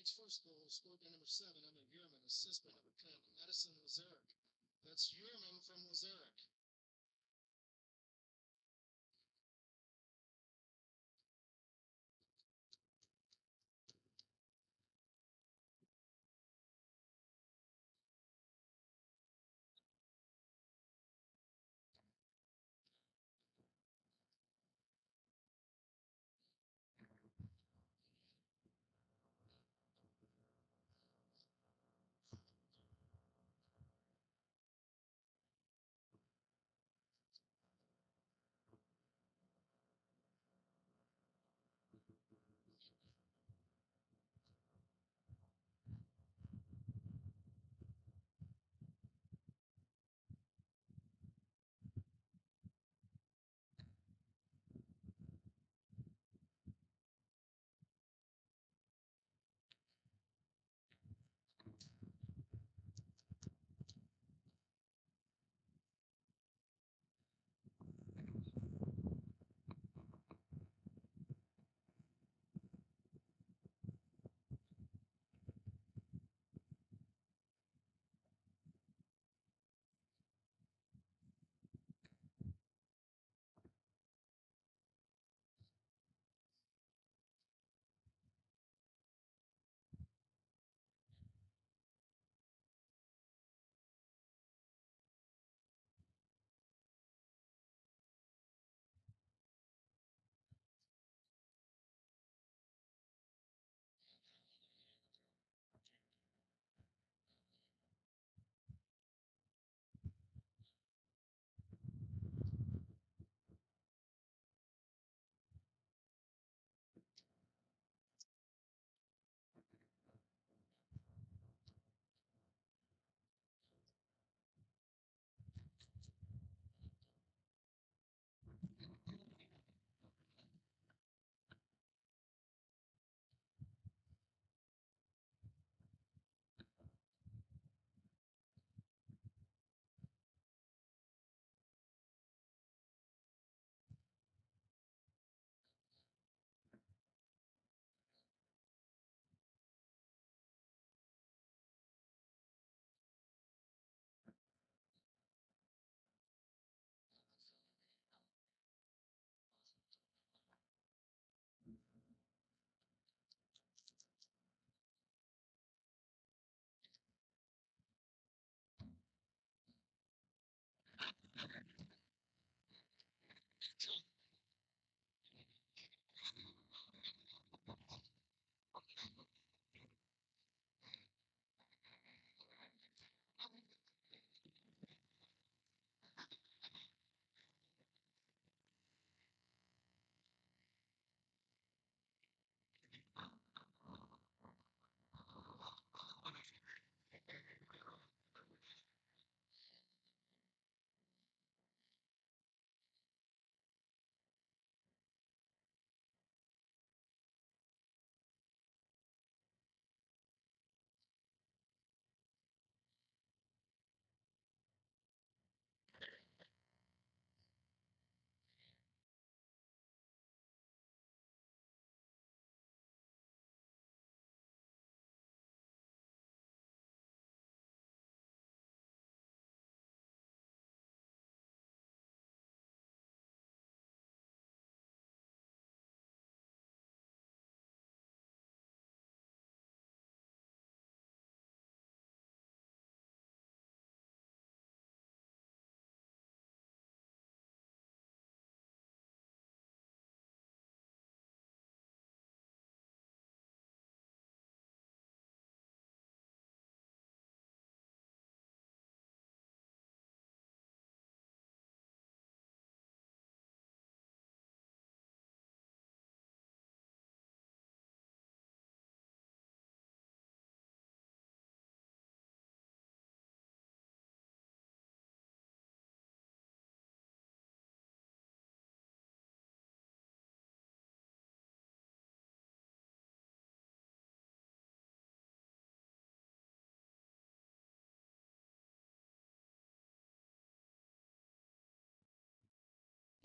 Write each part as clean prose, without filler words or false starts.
tonight's first goal, scored by number 7, Emma Yearman, assist by number 10, Madison Lazarick. That's Yearman from Lazarick.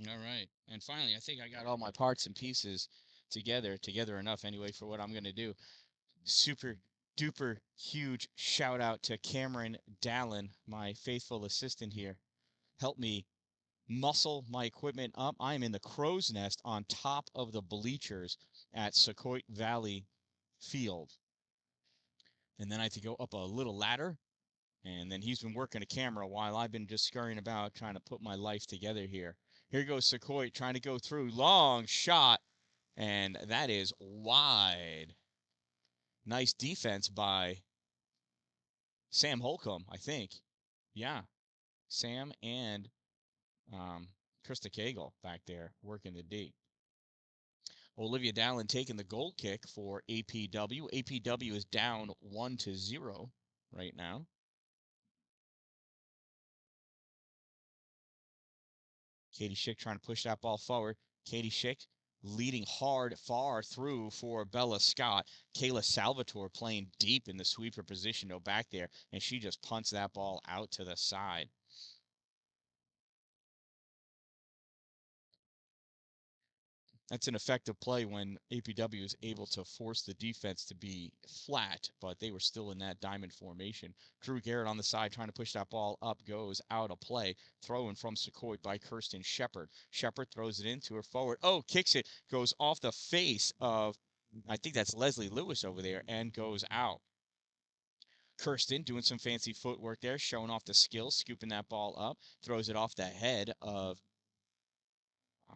All right. And finally, I think I got all my parts and pieces together enough anyway for what I'm going to do. super duper huge shout out to Cameron Dallin, my faithful assistant here. Help me muscle my equipment up. I'm in the crow's nest on top of the bleachers at Sauquoit Valley Field. And then I had to go up a little ladder. And then he's been working a camera while I've been just scurrying about trying to put my life together here. Here goes Sauquoit trying to go through. Long shot. And that is wide. Nice defense by Sam Holcomb, I think. Yeah. Sam and Krista Cagle back there working the D. Olivia Dallin taking the goal kick for APW. APW is down 1-0 right now. Katie Schick trying to push that ball forward. Katie Schick leading hard far through for Bella Scott. Kayla Salvatore playing deep in the sweeper position, no back there, and she just punts that ball out to the side. That's an effective play when APW is able to force the defense to be flat, but they were still in that diamond formation. Drew Garrett on the side trying to push that ball up, goes out of play. Throw-in from Sauquoit by Kirsten Shepard. Shepard throws it into her forward. Oh, kicks it, goes off the face of, I think that's Leslie Lewis over there, and goes out. Kirsten doing some fancy footwork there, showing off the skills, scooping that ball up, throws it off the head of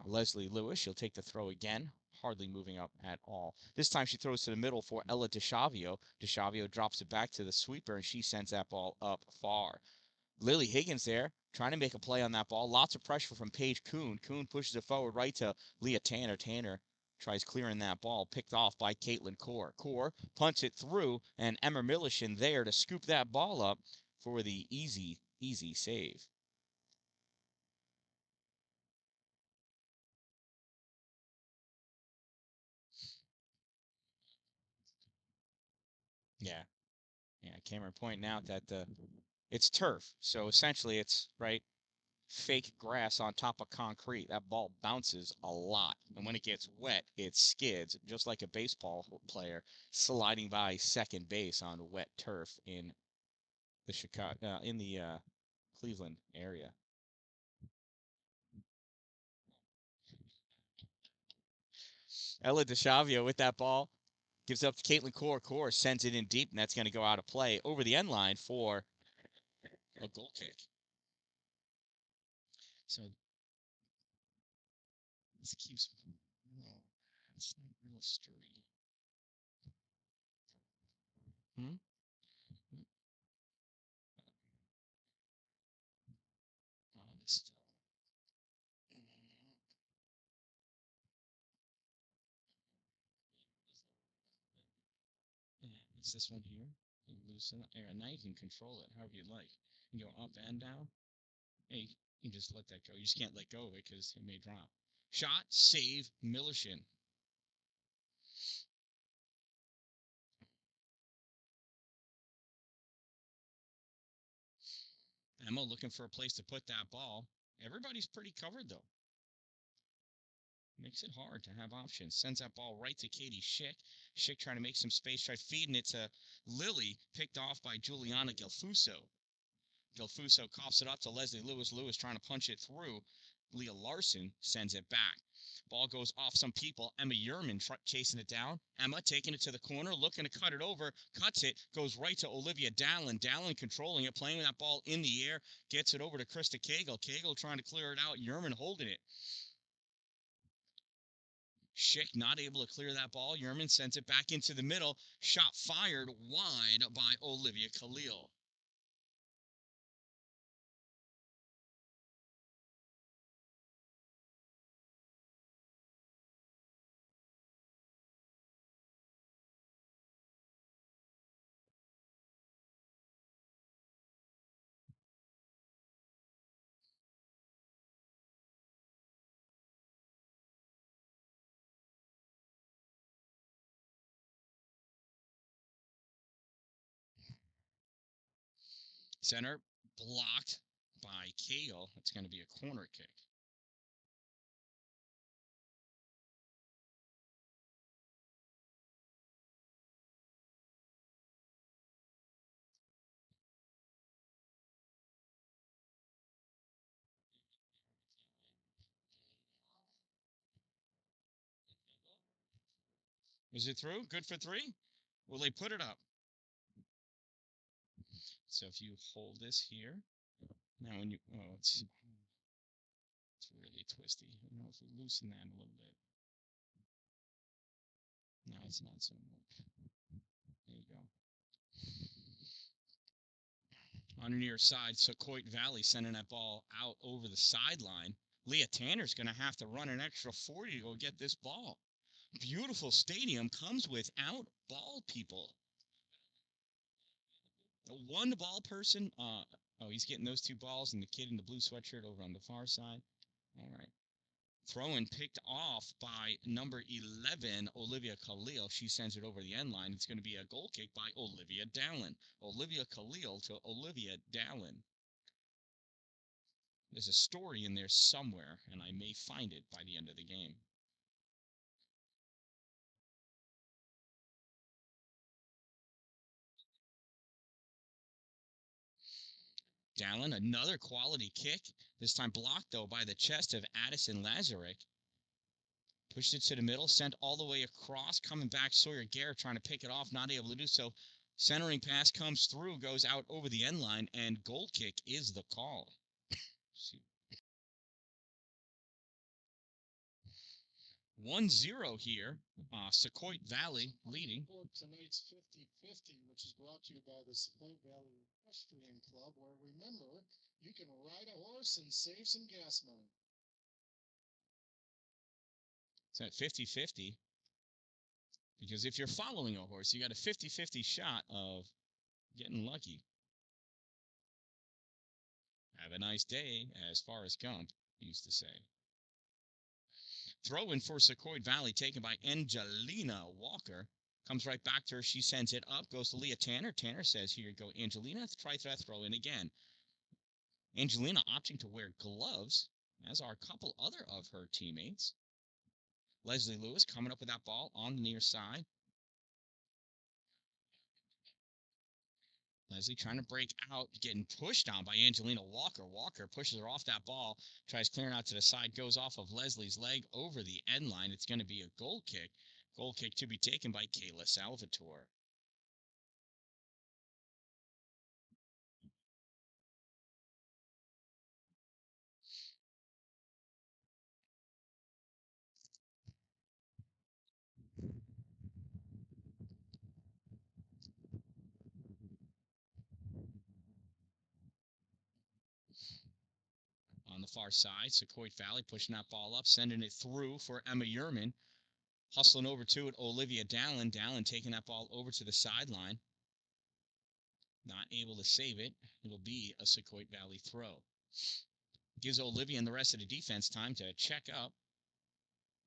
Leslie Lewis. She'll take the throw again, hardly moving up at all. This time she throws to the middle for Ella DeShavio. DeShavio drops it back to the sweeper, and she sends that ball up far. Lily Higgins there, trying to make a play on that ball. Lots of pressure from Paige Kuhn. Kuhn pushes it forward right to Leah Tanner. Tanner tries clearing that ball, picked off by Caitlin Core. Core punts it through, and Emma Millichin there to scoop that ball up for the easy save. Yeah. Yeah, Cameron pointing out that it's turf, so essentially it's right fake grass on top of concrete. That ball bounces a lot, and when it gets wet, it skids just like a baseball player sliding by second base on wet turf in the Cleveland area. Ella DeShavio with that ball gives up to Caitlin Core. Core sends it in deep, and that's going to go out of play over the end line for a goal kick. So this keeps. Oh, it's not real sturdy. Hmm? Oh, this yeah, it's this one here. You loosen it. And now you can control it however you like. You go up and down. Hey, you can just let that go. You just can't let go of it because it may drop. Shot, save, Millichin. Emma looking for a place to put that ball. Everybody's pretty covered, though. Makes it hard to have options. Sends that ball right to Katie Schick. Schick trying to make some space, tries feeding it to Lily, picked off by Juliana Gelfuso. Gelfuso coughs it up to Leslie Lewis. Lewis trying to punch it through. Leah Larson sends it back. Ball goes off some people. Emma Yerman chasing it down. Emma taking it to the corner, looking to cut it over. Cuts it, goes right to Olivia Dallin. Dallin controlling it, playing that ball in the air. Gets it over to Krista Cagle. Cagle trying to clear it out. Yerman holding it. Schick not able to clear that ball. Yerman sends it back into the middle. Shot fired wide by Olivia Khalil. Center blocked by Kale. It's going to be a corner kick. Was it through? Good for 3? Will they put it up? So if you hold this here, now when you, oh, it's really twisty. I don't know if we loosen that a little bit. No, it's not so much. There you go. On the near side, Sauquoit Valley sending that ball out over the sideline. Leah Tanner's going to have to run an extra 40 to go get this ball. Beautiful stadium comes without ball people. One ball person. Oh, he's getting those 2 balls, and the kid in the blue sweatshirt over on the far side. All right. Throw-in picked off by number 11, Olivia Khalil. She sends it over the end line. It's going to be a goal kick by Olivia Dallin. Olivia Khalil to Olivia Dallin. There's a story in there somewhere, and I may find it by the end of the game. Dallin, another quality kick. This time blocked, though, by the chest of Addison Lazarek. Pushed it to the middle, sent all the way across, coming back, Sawyer Garrett trying to pick it off, not able to do so. Centering pass comes through, goes out over the end line, and goal kick is the call. 1-0 here. Sauquoit Valley leading. Tonight's 50-50, which is brought to you by the Sauquoit Valley Equestrian Club, where remember, you can ride a horse and save some gas money. It's at 50-50. Because if you're following a horse, you got a 50-50 shot of getting lucky. Have a nice day, as Forrest Gump used to say. Throw in for Sauquoit Valley, taken by Angelina Walker. Comes right back to her. She sends it up. Goes to Leah Tanner. Tanner says, here you go, Angelina. Try that throw in again. Angelina opting to wear gloves, as are a couple other of her teammates. Leslie Lewis coming up with that ball on the near side. Leslie trying to break out, getting pushed down by Angelina Walker. Walker pushes her off that ball, tries clearing out to the side, goes off of Leslie's leg over the end line. It's going to be a goal kick. Goal kick to be taken by Kayla Salvatore. On the far side, Sauquoit Valley pushing that ball up, sending it through for Emma Yerman. Hustling over to it, Olivia Dallin. Dallin taking that ball over to the sideline. Not able to save it. It'll be a Sauquoit Valley throw. Gives Olivia and the rest of the defense time to check up.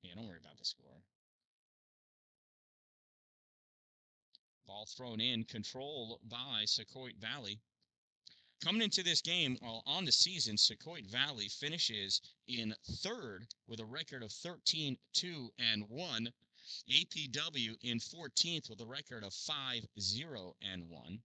Yeah, don't worry about the score. Ball thrown in, control by Sauquoit Valley. Coming into this game, on the season, Sauquoit Valley finishes in 3rd with a record of 13-2-1. APW in 14th with a record of 5-0-1.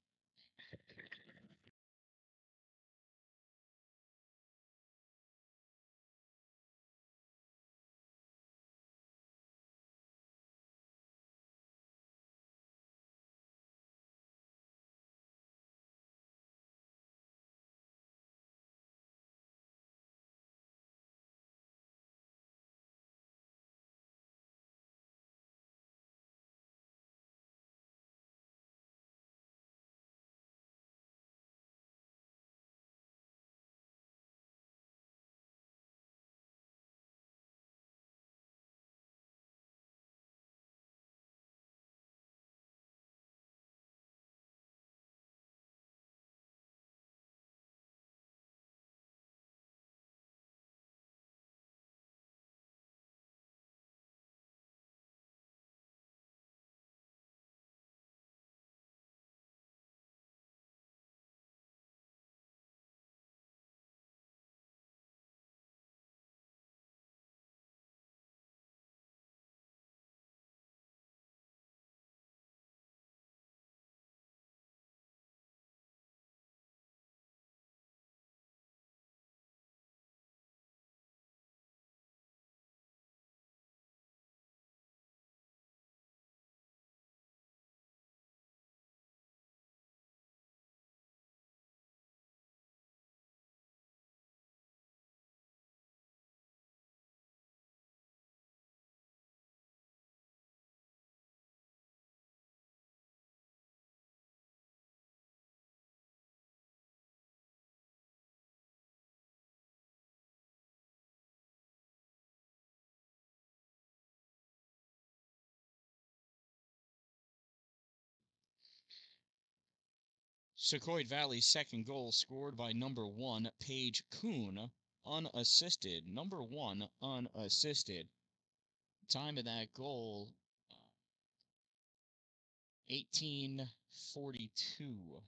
Sauquoit Valley's second goal scored by number 1, Paige Kuhn, unassisted. Number 1, unassisted. Time of that goal, 18:42.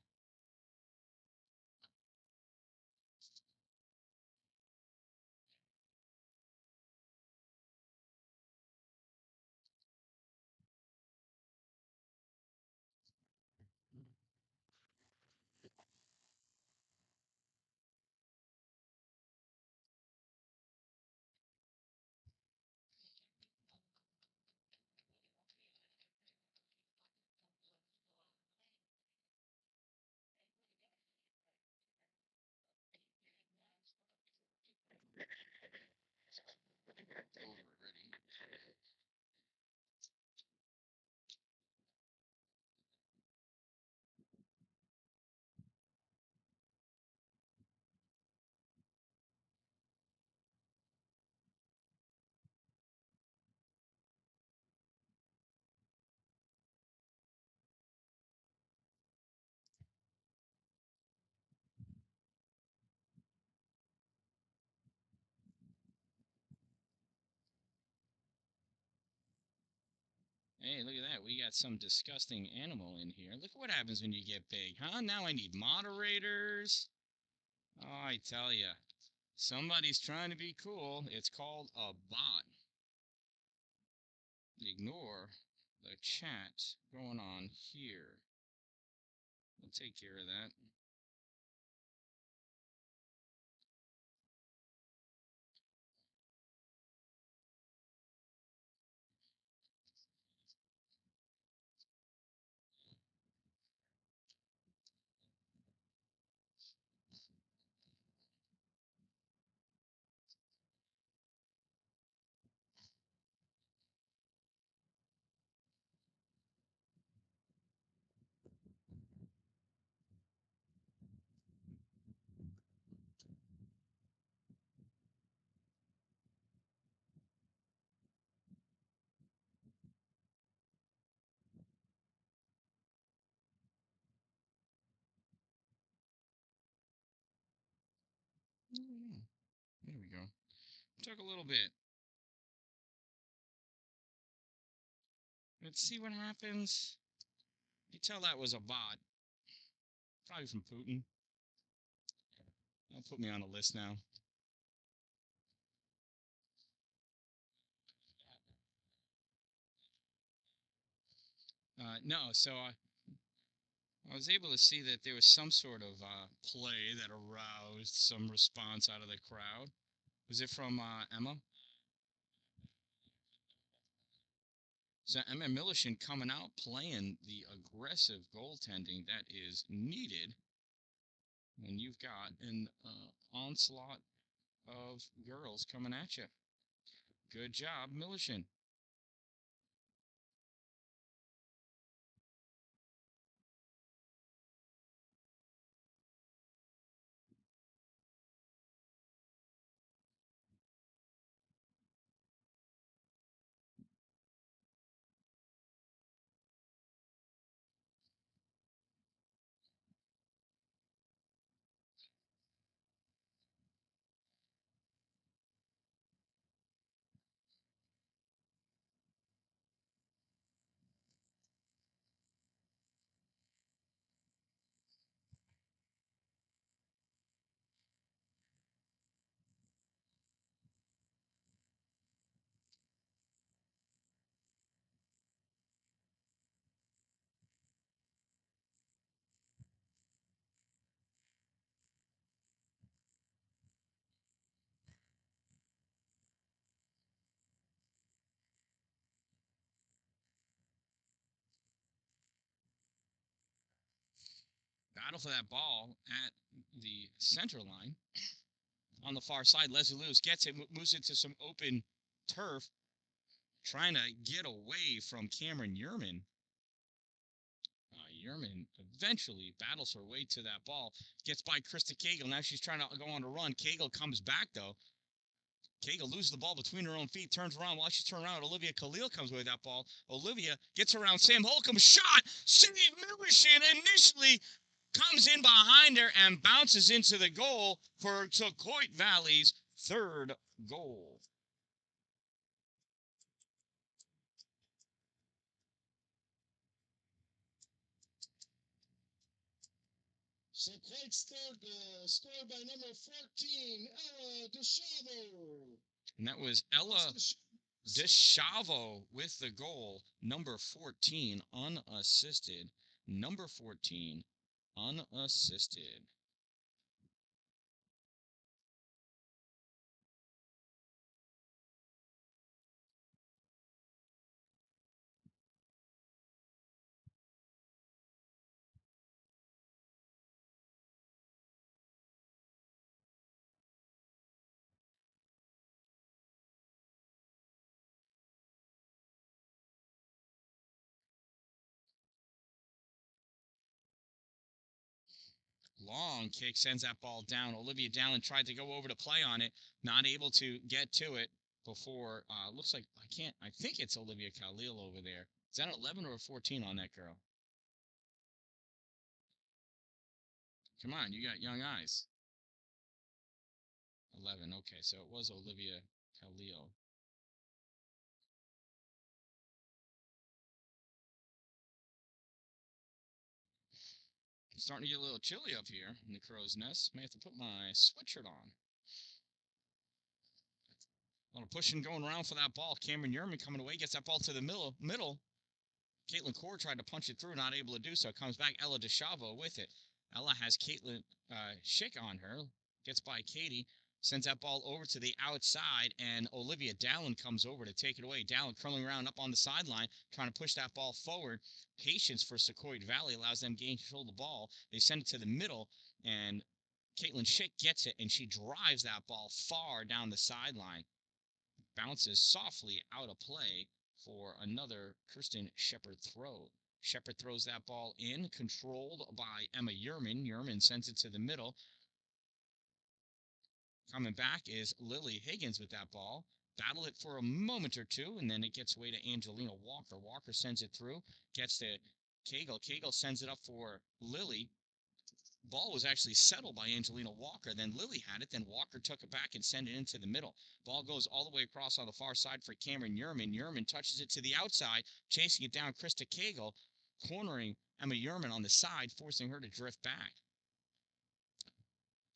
Hey, look at that. We got some disgusting animal in here. Look what happens when you get big, huh? Now I need moderators. Oh, I tell ya. Somebody's trying to be cool. It's called a bot. Ignore the chat going on here. We'll take care of that. There we go. Took a little bit. Let's see what happens. You tell that was a bot. Probably from Putin. That'll put me on the list now. No, so I was able to see that there was some sort of play that aroused some response out of the crowd. Was it from Emma? So Emma Millicent coming out playing the aggressive goaltending that is needed when you've got an onslaught of girls coming at you. Good job, Millicent. Battle for that ball at the center line. On the far side, Leslie Lewis gets it, moves into some open turf, trying to get away from Cameron Yerman. Yerman eventually battles her way to that ball, gets by Krista Cagle. Now she's trying to go on a run. Cagle comes back, though. Cagle loses the ball between her own feet, turns around. While she's turning around, Olivia Khalil comes away with that ball. Olivia gets around Sam Holcomb, shot! Save Millicent initially comes in behind her and bounces into the goal for Sauquoit Valley's third goal. Sauquoit's third goal, scored by number 14, Ella DeChavo. And that was Ella DeChavo with the goal, number 14, unassisted. Number 14, unassisted. Long kick sends that ball down. Olivia Dallin tried to go over to play on it, not able to get to it before. Looks like I think it's Olivia Khalil over there. Is that an 11 or a 14 on that girl? Come on, you got young eyes. 11, okay, so it was Olivia Khalil. It's starting to get a little chilly up here in the crow's nest. May have to put my sweatshirt on. A lot of pushing going around for that ball. Cameron Yerman coming away, gets that ball to the middle. Caitlin Core tried to punch it through, not able to do so. Comes back Ella DeChavo with it. Ella has Caitlin Schick on her. Gets by Katie. Sends that ball over to the outside, and Olivia Dallin comes over to take it away. Dallin curling around up on the sideline, trying to push that ball forward. Patience for Sauquoit Valley allows them to gain control of the ball. They send it to the middle, and Caitlin Schick gets it, and she drives that ball far down the sideline. Bounces softly out of play for another Kirsten Shepard throw. Shepard throws that ball in, controlled by Emma Yerman. Yerman sends it to the middle. Coming back is Lily Higgins with that ball. Battle it for a moment or two, and then it gets away to Angelina Walker. Walker sends it through, gets to Cagle. Cagle sends it up for Lily. Ball was actually settled by Angelina Walker. Then Lily had it. Then Walker took it back and sent it into the middle. Ball goes all the way across on the far side for Cameron Yerman. Yerman touches it to the outside, chasing it down Krista Cagle, cornering Emma Yerman on the side, forcing her to drift back.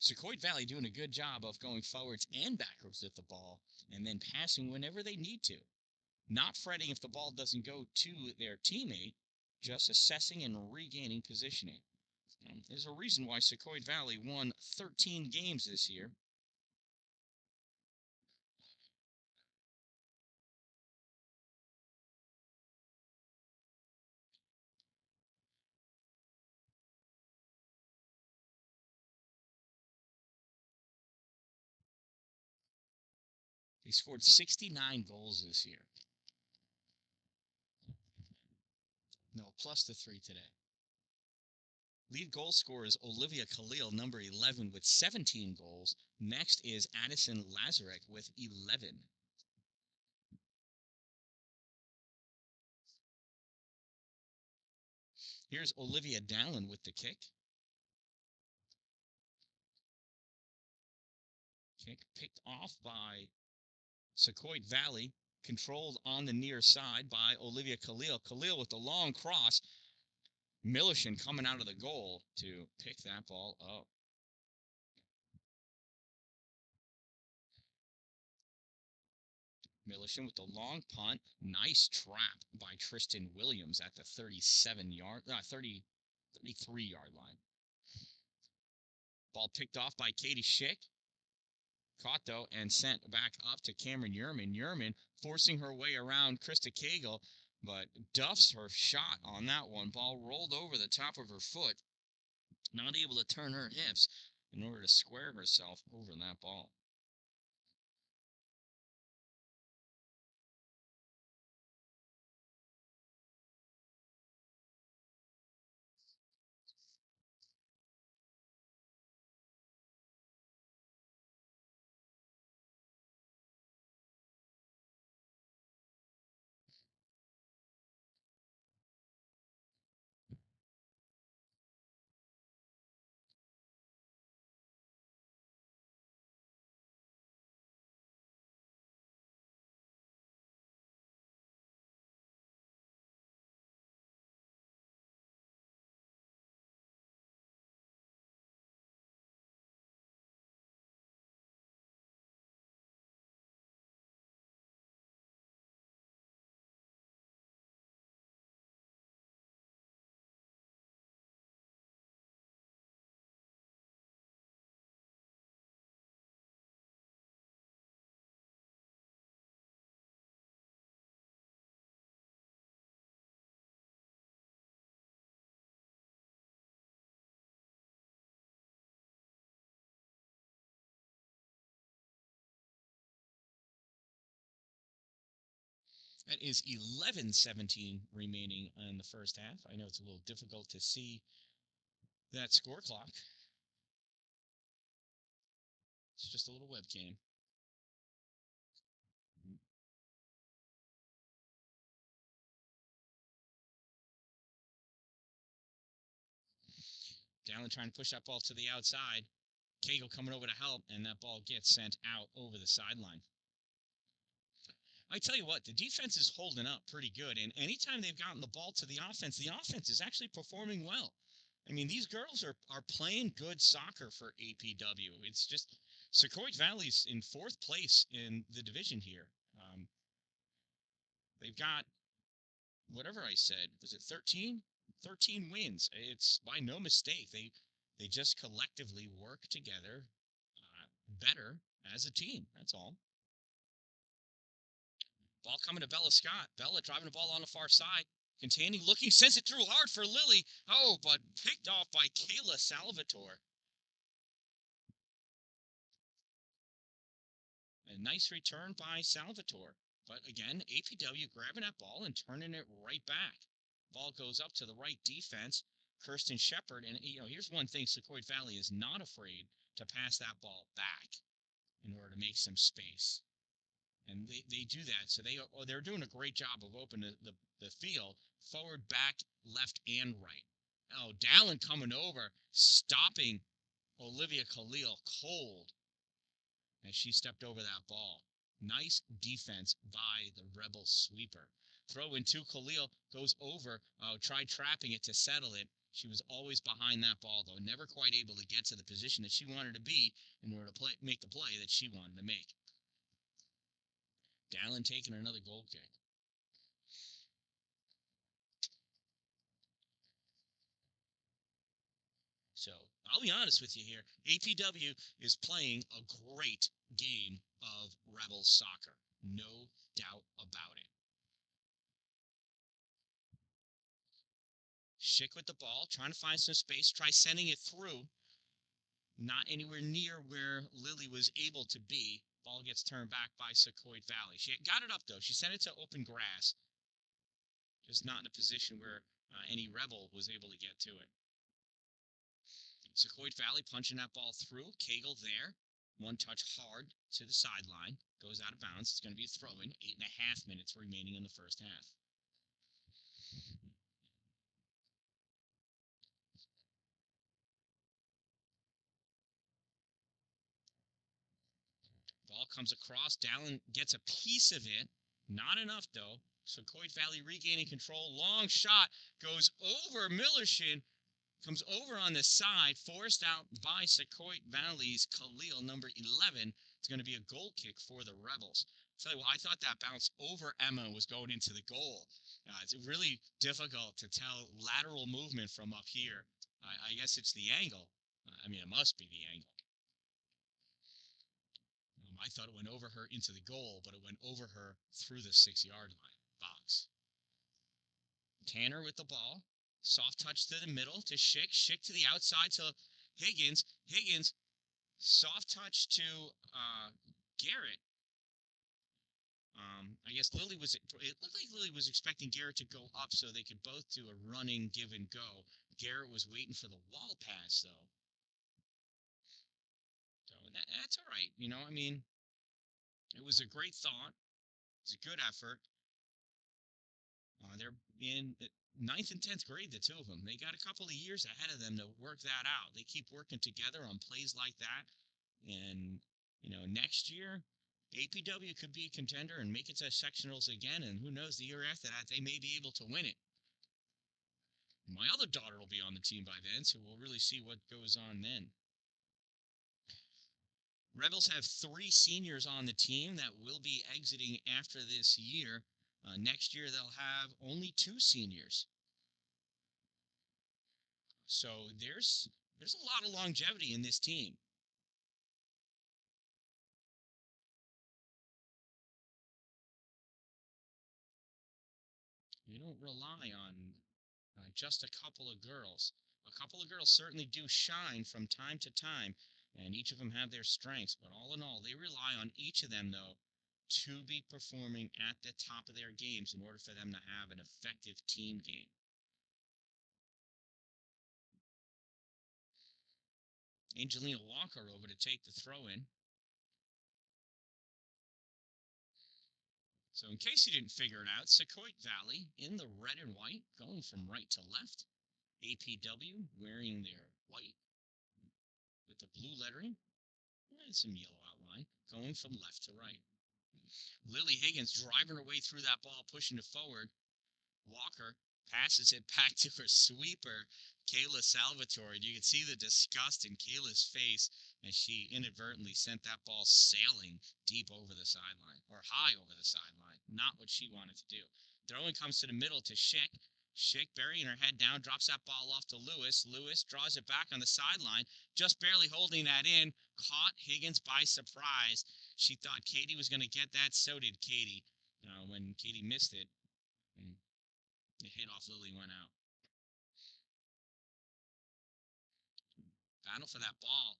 Sauquoit Valley doing a good job of going forwards and backwards with the ball, and then passing whenever they need to. Not fretting if the ball doesn't go to their teammate, just assessing and regaining positioning. There's a reason why Sauquoit Valley won 13 games this year. They scored 69 goals this year. No, plus the 3 today. Lead goal scorer is Olivia Khalil, number 11, with 17 goals. Next is Addison Lazarek with 11. Here's Olivia Dallin with the kick. Kick picked off by Sauquoit Valley, controlled on the near side by Olivia Khalil. Khalil with the long cross. Millichan coming out of the goal to pick that ball up. Millichan with the long punt. Nice trap by Tristan Williams at the 33-yard line. Ball picked off by Katie Schick. Caught, though, and sent back up to Cameron Yerman. Yerman forcing her way around Krista Cagle, but duffs her shot on that one. Ball rolled over the top of her foot. Not able to turn her hips in order to square herself over that ball. That is 11:17 remaining in the first half. I know it's a little difficult to see that score clock. It's just a little webcam. Dallin trying to push that ball to the outside. Cagle coming over to help, and that ball gets sent out over the sideline. I tell you what, the defense is holding up pretty good, and anytime they've gotten the ball to the offense is actually performing well. I mean, these girls are playing good soccer for APW. It's just Sauquoit Valley's in fourth place in the division here. They've got, whatever I said, was it 13? 13 wins. It's by no mistake. They just collectively work together better as a team. That's all. Ball coming to Bella Scott. Bella driving the ball on the far side. Containing, looking, sends it through hard for Lily. Oh, but picked off by Kayla Salvatore. A nice return by Salvatore. But again, APW grabbing that ball and turning it right back. Ball goes up to the right defense. Kirsten Shepard. And, here's one thing. Sauquoit Valley is not afraid to pass that ball back in order to make some space. And they do that. So they're doing a great job of opening the field forward, back, left, and right. Oh, Dallin coming over, stopping Olivia Khalil cold as she stepped over that ball. Nice defense by the Rebel sweeper. Throw in to Khalil, goes over, tried trapping it to settle it. She was always behind that ball, though, never quite able to get to the position that she wanted to be in order to make the play that she wanted to make. Dallin taking another goal kick. So, I'll be honest with you here. APW is playing a great game of Rebels soccer. No doubt about it. Schick with the ball, trying to find some space, try sending it through. Not anywhere near where Lily was able to be. Ball gets turned back by Sauquoit Valley. She got it up, though. She sent it to open grass. Just not in a position where any Rebel was able to get to it. Sauquoit Valley punching that ball through. Cagle there. One touch hard to the sideline. Goes out of bounds. It's going to be a throw-in. 8.5 minutes remaining in the first half. Ball comes across. Dallin gets a piece of it. Not enough, though. Sauquoit Valley regaining control. Long shot. Goes over Millershin. Comes over on the side. Forced out by Sauquoit Valley's Khalil, number 11. It's going to be a goal kick for the Rebels. Tell you what, I thought that bounce over Emma was going into the goal. It's really difficult to tell lateral movement from up here. I guess it's the angle. It must be the angle. I thought it went over her into the goal, but it went over her through the 6-yard line box. Tanner with the ball. Soft touch to the middle to Schick. Schick to the outside to Higgins. Higgins. Soft touch to Garrett. I guess it looked like Lily was expecting Garrett to go up so they could both do a running give and go. Garrett was waiting for the wall pass, though. So that's all right. It was a great thought. It's a good effort. They're in 9th and 10th grade, the two of them. They got a couple of years ahead of them to work that out. They keep working together on plays like that. And, next year, APW could be a contender and make it to sectionals again. And who knows, the year after that, they may be able to win it. My other daughter will be on the team by then, so we'll really see what goes on then. Rebels have 3 seniors on the team that will be exiting after this year. Next year, they'll have only 2 seniors. So there's a lot of longevity in this team. You don't rely on just a couple of girls. A couple of girls certainly do shine from time to time, and each of them have their strengths. But all in all, they rely on each of them, though, to be performing at the top of their games in order for them to have an effective team game. Angelina Walker over to take the throw in. So in case you didn't figure it out, Sauquoit Valley in the red and white, going from right to left. APW wearing their white with the blue lettering and some yellow outline, going from left to right. Lily Higgins driving her way through that ball, pushing it forward. Walker passes it back to her sweeper, Kayla Salvatore. You can see the disgust in Kayla's face as she inadvertently sent that ball sailing deep over the sideline, or high over the sideline. Not what she wanted to do. Throwing comes to the middle to Schick. Schick burying her head down, drops that ball off to Lewis. Lewis draws it back on the sideline, just barely holding that in. Caught Higgins by surprise. She thought Katie was going to get that. So did Katie. When Katie missed it, the hit off Lily went out. Battle for that ball.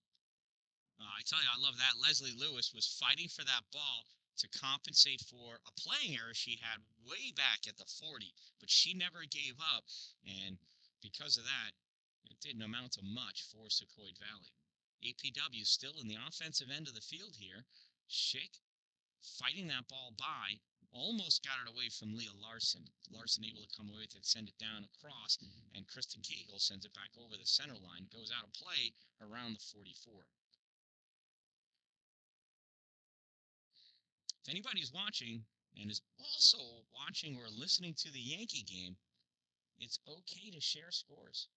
I tell you, I love that. Leslie Lewis was fighting for that ball to compensate for a playing error she had way back at the 40, but she never gave up, and because of that, it didn't amount to much for Sauquoit Valley. APW still in the offensive end of the field here. Schick fighting that ball by, almost got it away from Leah Larson. Larson able to come away with it, send it down across, and Kristen Cagle sends it back over the center line, goes out of play around the 44. If anybody's watching and is also watching or listening to the Yankee game, it's okay to share scores.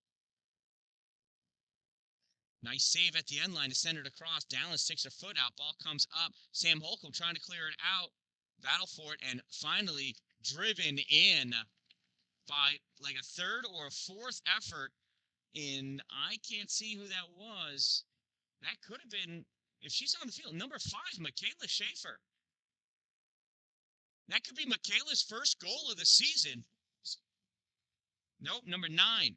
Nice save at the end line to send it across. Dallas sticks her foot out. Ball comes up. Sam Holcomb trying to clear it out. Battle for it, and finally driven in by like a third or a fourth effort in, I can't see who that was. That could have been, if she's on the field, number 5, Michaela Schaefer. That could be Michaela's first goal of the season. Nope, number 9.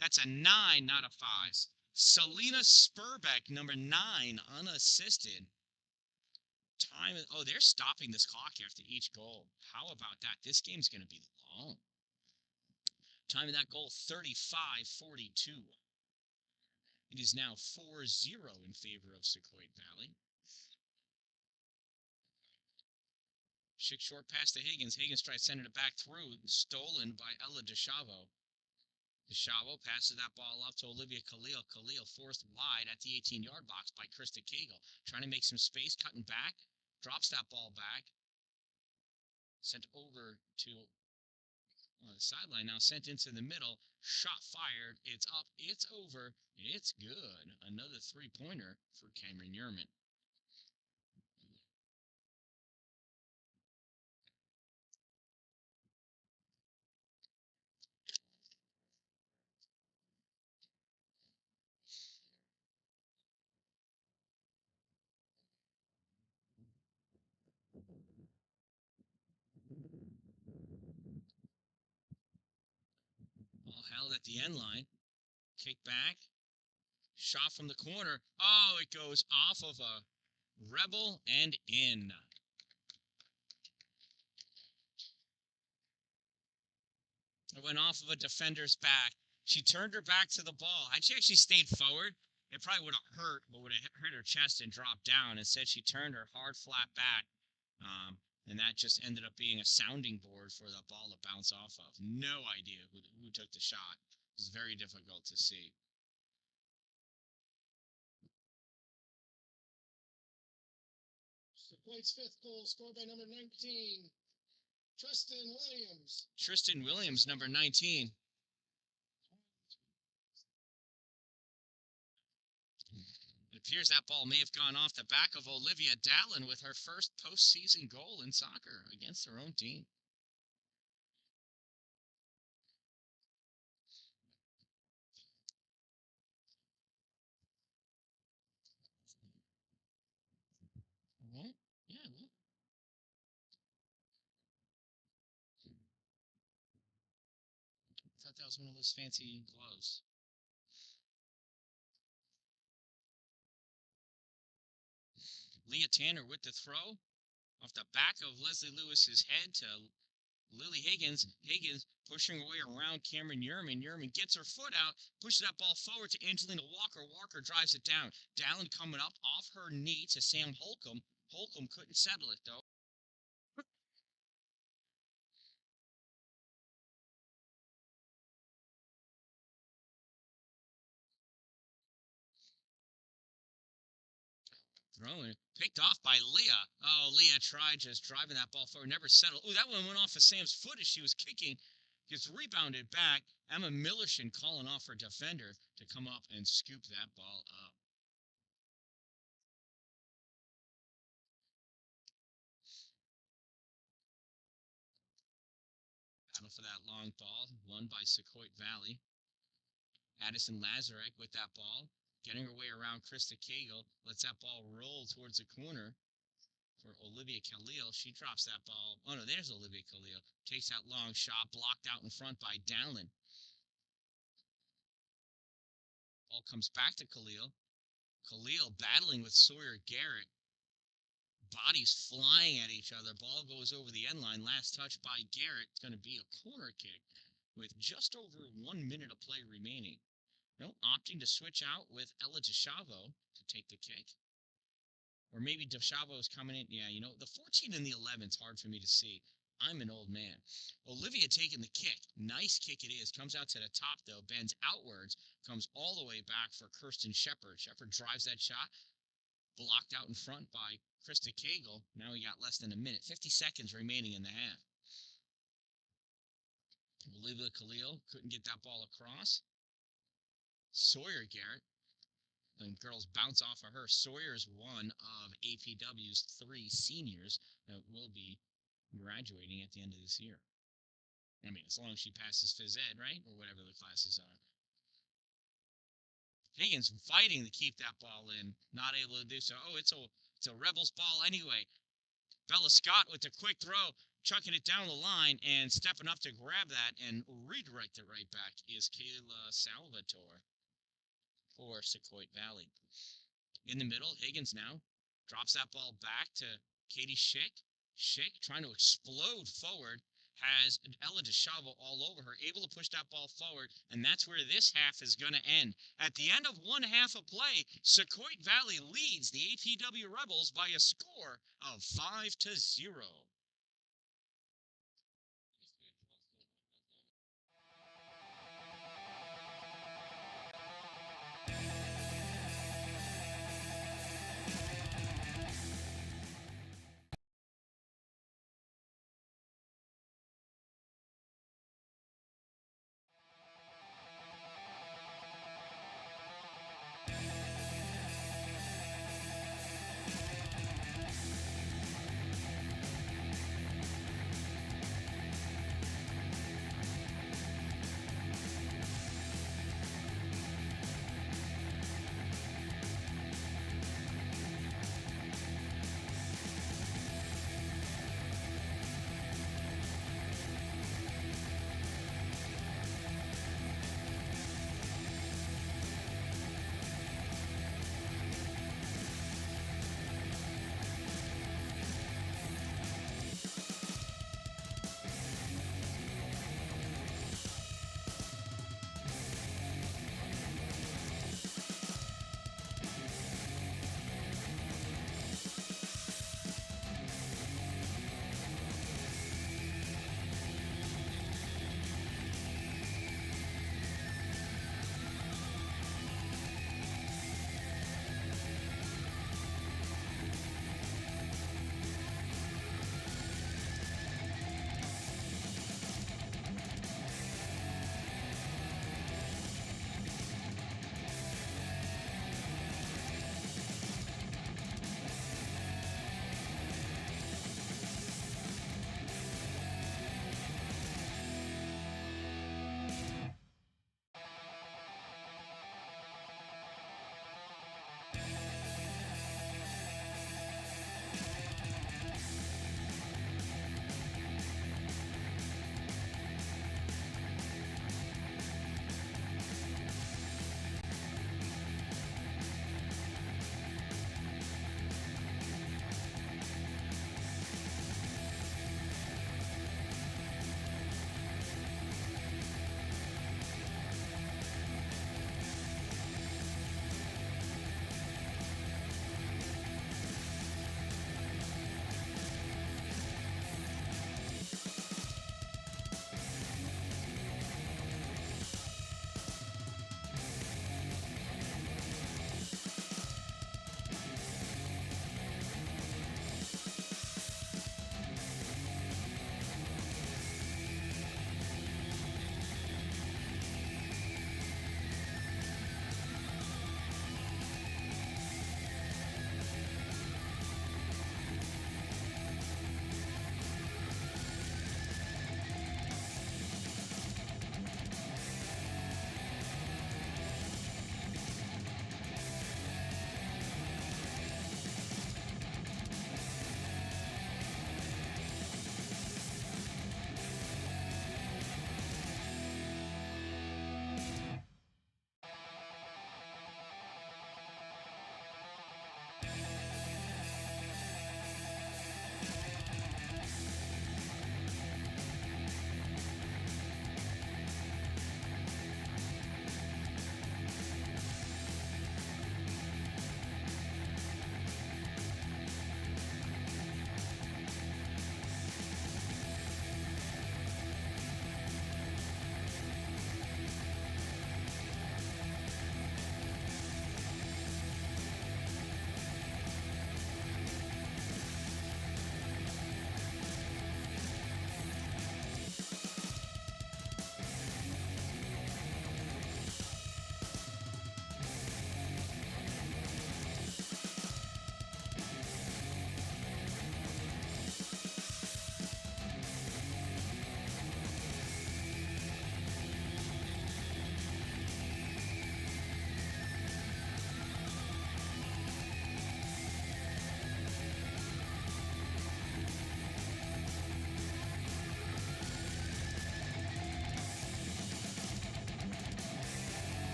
That's a 9, not a 5. Selena Spurbeck, number 9, unassisted. They're stopping this clock after each goal. How about that? This game's going to be long. Time of that goal, 35-42. It is now 4-0 in favor of Sauquoit Valley. Schick short pass to Higgins. Higgins tries sending it back through. Stolen by Ella DeChavo. DeChavo passes that ball off to Olivia Khalil. Khalil forced wide at the 18-yard box by Krista Cagle. Trying to make some space, cutting back. Drops that ball back. Sent over to the sideline. Now sent into the middle. Shot fired. It's up. It's over. It's good. Another three-pointer for Cameron Yerman. Ball held at the end line. Kick back. Shot from the corner. Oh, it goes off of a Rebel and in. It went off of a defender's back. She turned her back to the ball. Had she actually stayed forward, it probably would have hurt, but would have hurt her chest and dropped down. Instead, she turned her hard, flat back, and that just ended up being a sounding board for the ball to bounce off of. No idea who took the shot. It was very difficult to see. Sauquoit's 5th goal scored by number 19, Tristan Williams. Tristan Williams, number 19. It appears that ball may have gone off the back of Olivia Dallin with her first postseason goal in soccer against her own team. What? Yeah, what? I thought that was one of those fancy gloves. Leah Tanner with the throw. Off the back of Leslie Lewis's head to Lily Higgins. Higgins pushing her way around Cameron Yerman. Yerman gets her foot out, pushes that ball forward to Angelina Walker. Walker drives it down. Dallin coming up off her knee to Sam Holcomb. Holcomb couldn't settle it, though. Throwing, picked off by Leah. Oh, Leah tried just driving that ball forward, never settled. Oh, that one went off of Sam's foot as she was kicking. Gets rebounded back. Emma Millershin calling off her defender to come up and scoop that ball up. Battle for that long ball, won by Sauquoit Valley. Addison Lazarek with that ball, getting her way around Krista Cagle, lets that ball roll towards the corner for Olivia Khalil. She drops that ball. Oh no, there's Olivia Khalil. Takes that long shot, blocked out in front by Dowlin. Ball comes back to Khalil. Khalil battling with Sawyer Garrett. Bodies flying at each other. Ball goes over the end line. Last touch by Garrett. It's going to be a corner kick with just over 1 minute of play remaining. No, opting to switch out with Ella DeChavo to take the kick. Or maybe DeChavo is coming in. Yeah, you know, the 14 and the 11 is hard for me to see. I'm an old man. Olivia taking the kick. Nice kick it is. Comes out to the top, though. Bends outwards. Comes all the way back for Kirsten Shepard. Shepard drives that shot. Blocked out in front by Krista Cagle. Now we got less than a minute. 50 seconds remaining in the half. Olivia Khalil couldn't get that ball across. Sawyer Garrett. And girls bounce off of her. Sawyer is one of APW's 3 seniors that will be graduating at the end of this year. I mean, as long as she passes phys ed, right? Or whatever the classes are. Higgins fighting to keep that ball in. Not able to do so. Oh, it's a Rebels ball anyway. Bella Scott with the quick throw, chucking it down the line and stepping up to grab that and redirect it right back is Kayla Salvatore for Sauquoit Valley. In the middle, Higgins now drops that ball back to Katie Schick. Schick trying to explode forward, has Ella DeChavo all over her, able to push that ball forward, and that's where this half is going to end. At the end of one half of play, Sauquoit Valley leads the APW Rebels by a score of 5-0.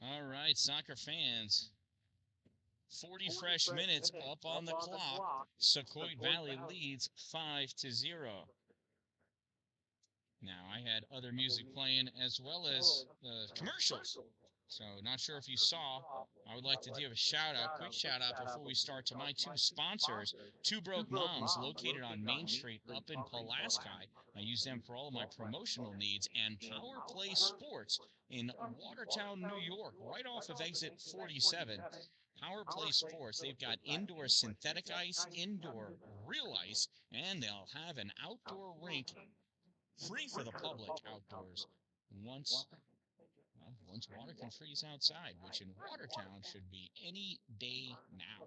All right, soccer fans. 40 fresh minutes up on the clock. Sauquoit Valley leads 5-0. Now, I had other music playing as well as commercials. So, not sure if you saw. I would like to give a quick shout out before we start to my two sponsors, Two Broke Moms, located on Main Street up in Pulaski. I use them for all of my promotional needs, and Power Play Sports in Watertown, New York, right off of exit 47. Power Play Sports, they've got indoor synthetic ice, indoor real ice, and they'll have an outdoor rink free for the public outdoors once water can freeze outside, which in Watertown should be any day now.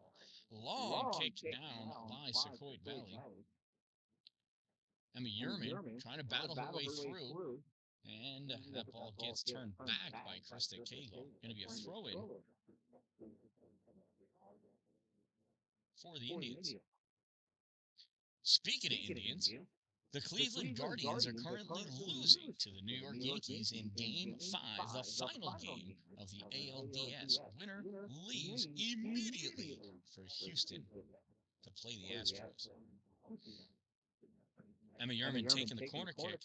Long kick down by Sauquoit Valley. Emma Yerman trying to battle her way through, and that ball gets turned back by Krista Cagle. Going to be a throw-in for the Indians. Speaking of Indians, the Cleveland Guardians are currently losing to the New York Yankees in Game 5, the final game of the ALDS. Winner leaves immediately for Houston to play the Astros. Emma Yerman taking the corner kick.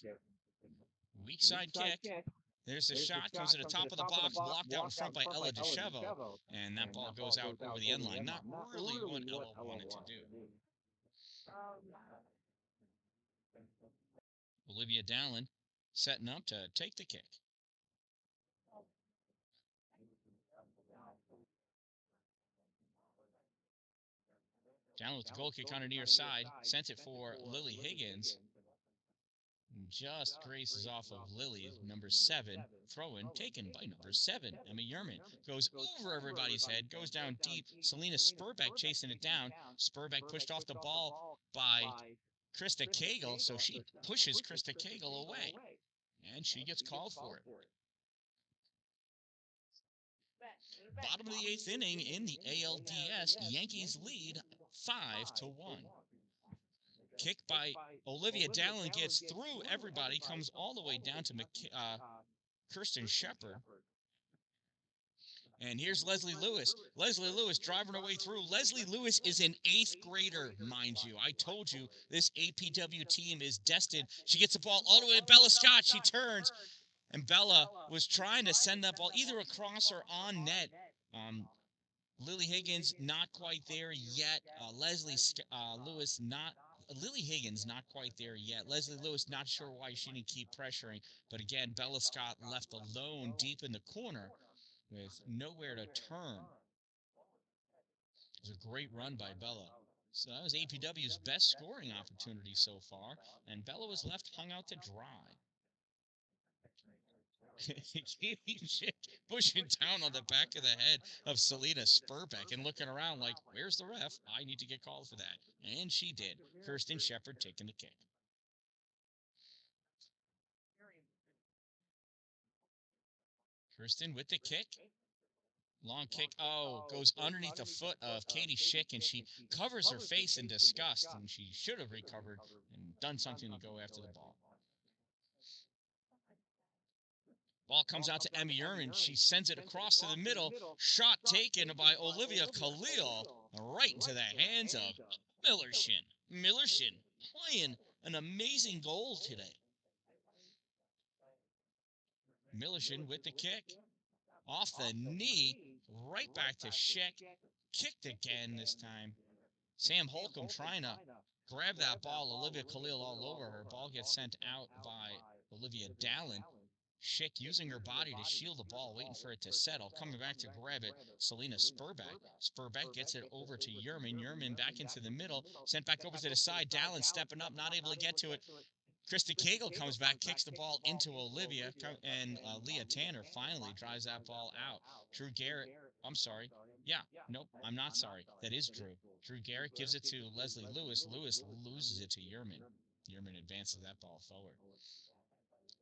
Weak side kick. There's the shot, comes to the top of the box, blocked out in front by Ella DeChevo, and that ball goes out over the end line. Not really what Ella wanted to do. Olivia Dallin setting up to take the kick. Down with the goal kick on her near side. Sent it for Lily Higgins. Just graces off of Lily, number 7. Throw-in taken by number 7. Emma Yerman goes over everybody's head, goes down deep. Selena Spurbeck chasing it down. Spurbeck pushed off the ball by Krista Cagle, so she pushes Krista Cagle away. And she gets called for it. Bottom of the 8th inning in the ALDS, Yankees lead 5-1. Kick by Olivia Dallin gets through everybody, comes all the way down to Kirsten Shepard. And here's Leslie Lewis. Leslie Lewis driving her way through. Leslie Lewis is an 8th grader, mind you. I told you this APW team is destined. She gets the ball all the way to Bella Scott. She turns, and Bella was trying to send that ball either across or on net. Lily Higgins not quite there yet. Lily Higgins not quite there yet. Leslie Lewis not sure why she didn't keep pressuring. But again, Bella Scott left alone deep in the corner with nowhere to turn. It was a great run by Bella. So that was APW's best scoring opportunity so far. And Bella was left hung out to dry. Pushing down on the back of the head of Selena Spurbeck and looking around like, where's the ref? I need to get called for that. And she did. Kirsten Shepard taking the kick. Kirsten with the kick. Long kick. Oh, goes underneath the foot of Katie Schick, and she covers her face in disgust, and she should have recovered and done something to go after the ball. Ball comes out to Emma Yerman. She sends it across to the middle. Shot taken by Olivia Khalil right into the hands of Millershin. Millershin playing an amazing goal today. Millershin with the kick. Off the knee. Right back to Schick. Kicked again this time. Sam Holcomb trying to grab that ball. Olivia Khalil all over her. Ball gets sent out by Olivia Dallin. Schick using her body to shield the ball, waiting for it to settle. Coming back to grab it, Selena Spurbeck. Spurbeck gets it over to Yerman. Yerman back into the middle. Sent back over to the side. Dallin stepping up, not able to get to it. Krista Cagle comes back, kicks the ball into Olivia, and Leah Tanner finally drives that ball out. Drew Garrett, I'm sorry. Yeah, nope, I'm not sorry. That is Drew. Drew Garrett gives it to Leslie Lewis. Lewis loses it to Yerman. Yerman advances that ball forward.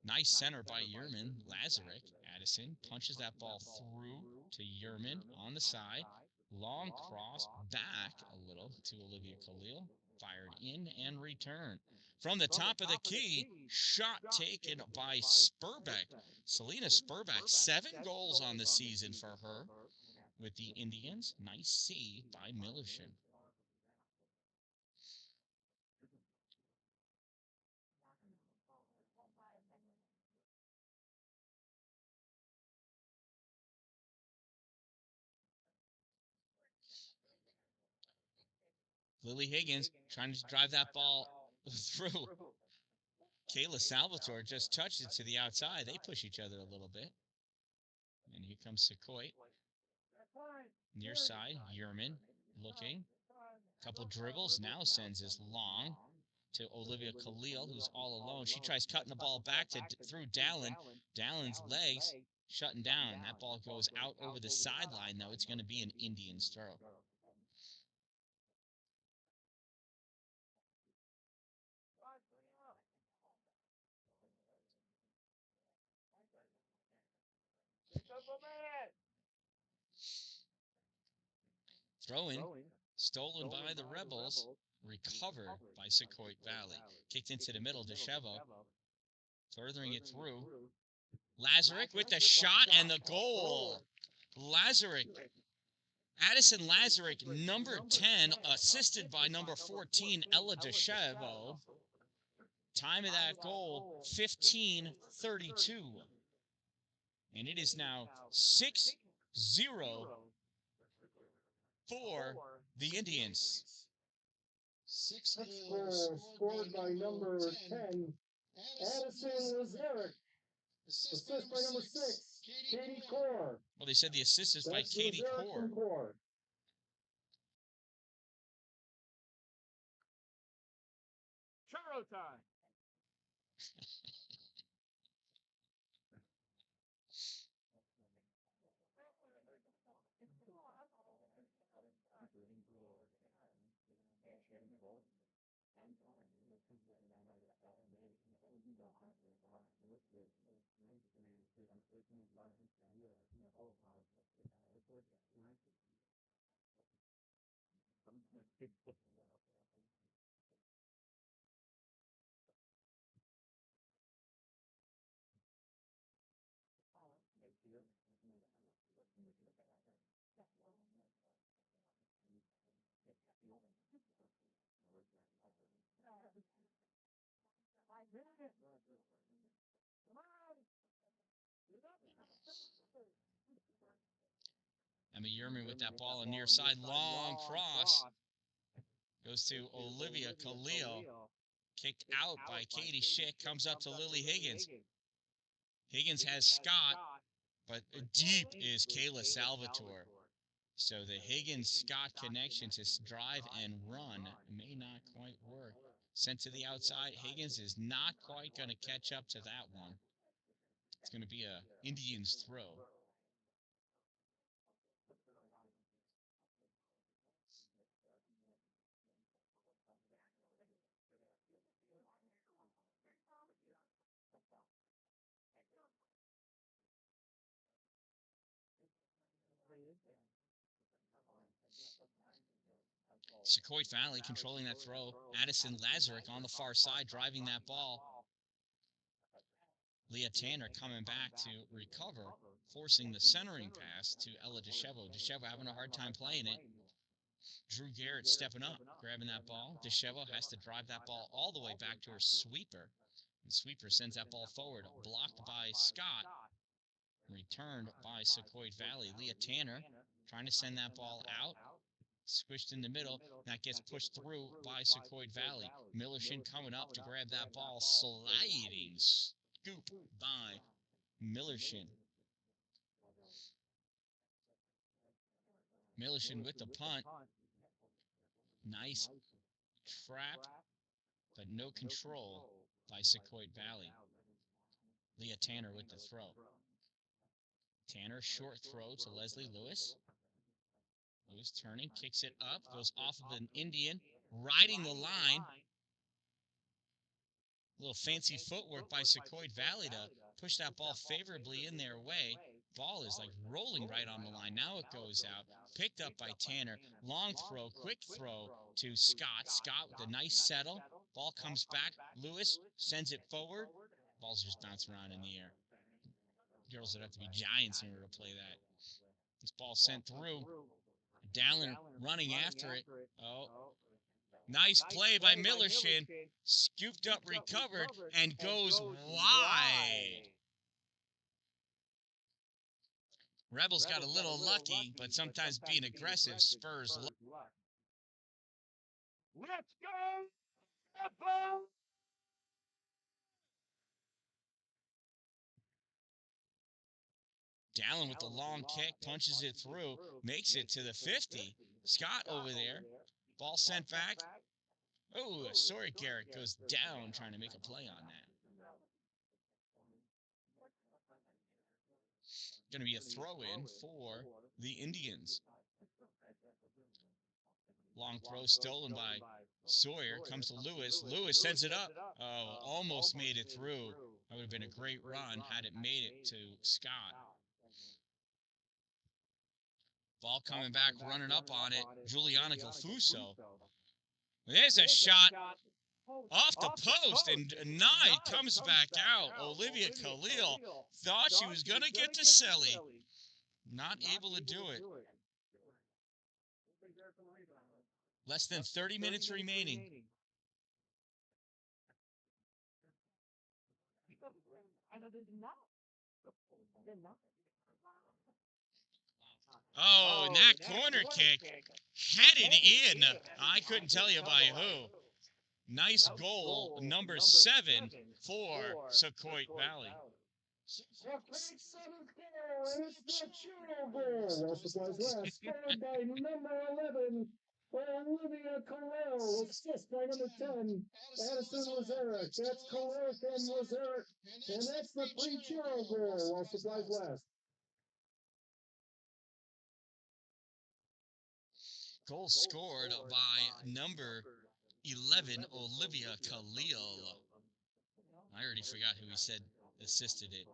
Nice center by Yerman. Lazarick. Addison punches that ball through to Yerman on the side. Long cross back a little to Olivia Khalil. Fired in and returned. From the top of the key, shot taken by Spurbeck. Selena Spurbeck, 7 goals on the season for her with the Indians. Nice save by Millershin. Lily Higgins trying to drive that ball through. Kayla Salvatore just touched it to the outside. They push each other a little bit. And here comes Sauquoit. Near side, Yerman looking. Couple dribbles. Now sends this long to Olivia Khalil, who's all alone. She tries cutting the ball back through Dallin. Dallin's legs shutting down. That ball goes out over the sideline, though. It's going to be an Indians throw. Throw-in, stolen by the Rebels, recovered by Sauquoit Valley. Kicked into the middle, DeChevo, furthering it through. Lazarick with the shot and the goal. Lazarick, Addison Lazarick, number 10, assisted by number 14, Ella DeChevo. Time of that goal, 15:32. And it is now 6-0 for the Indians. 6 goals scored by number 10, Addison Lazarick. Assist by number 6, Katie Core. Well, they said the assist is by Katie Core. Churro time. Emma Yerman with that ball on near side, long cross. Goes to Olivia Khalil. Kicked out by Katie Schick. Comes up to Lily Higgins. Higgins has Scott, but deep is Kayla Salvatore. So the Higgins-Scott connection to drive and run may not quite work. Sent to the outside. Higgins is not quite going to catch up to that one. It's going to be a Indians throw. Sauquoit Valley controlling that throw. Addison Lazarick on the far side driving that ball. Leah Tanner coming back to recover, forcing the centering pass to Ella DeChevo. DeChevo having a hard time playing it. Drew Garrett stepping up, grabbing that ball. DeChevo has to drive that ball all the way back to her sweeper. The sweeper sends that ball forward, blocked by Scott. Returned by Sauquoit Valley. Leah Tanner trying to send that ball out. Squished in the middle. That gets pushed through by Sauquoit Valley. Millershin coming up to grab that ball. Sliding scoop by Millershin. Millershin with the punt. Nice trap, but no control by Sauquoit Valley. Leah Tanner with the throw. Tanner, short throw to Leslie Lewis. Lewis turning, kicks it up, goes off of an Indian, riding the line. little fancy footwork by Sauquoit Valley to push that ball favorably in their way. Ball is like rolling right on the line. Now it goes out. Picked up by Tanner. Long throw, quick throw to Scott. Scott with a nice settle. Ball comes back. Lewis sends it forward. Ball's just bouncing around in the air. Girls would have to be giants in order to play that. This ball sent through. Dallin running after it. Oh, nice play by Millershin. Scooped up, recovered, and goes wide. Rebels got a little lucky, but sometimes being aggressive spurs luck. Let's go, Rebels! Dallin with the long kick, punches it through, makes it to the 50. Scott over there. Ball sent back. Oh, Sauquoit Garrett goes down trying to make a play on that. Going to be a throw-in for the Indians. Long throw stolen by Sawyer. Comes to Lewis. Lewis sends it up. Oh, almost made it through. That would have been a great run had it made it to Scott. Ball coming back, running up on it. Juliana Galfuso. There's a shot off the post, and denied. Comes back out. Olivia Khalil thought she was going to get to Selly. Not able to do it. Less than 30 minutes remaining. Oh, and that corner kick headed in. I couldn't tell you by who. Nice goal, number 7 for Sauquoit Valley. It's the Churro goal. While supplies last, scored by number 11, Olivia Carell. Assist by number 10, Addison Lazarick. That's Carell and Lazarick. And that's the pre-Churro goal. While supplies last. Goal scored by number 11, Olivia Khalil. I already forgot who he said assisted it.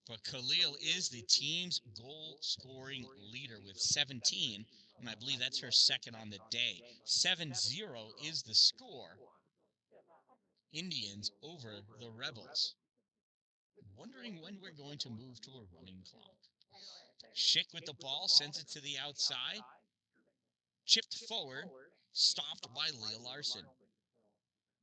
But Khalil is the team's goal-scoring leader with 17, and I believe that's her second on the day. 7-0 is the score. Indians over the Rebels. Wondering when we're going to move to a running clock. Schick with the ball, sends it to the outside. Chipped forward, stopped by Leah Larson.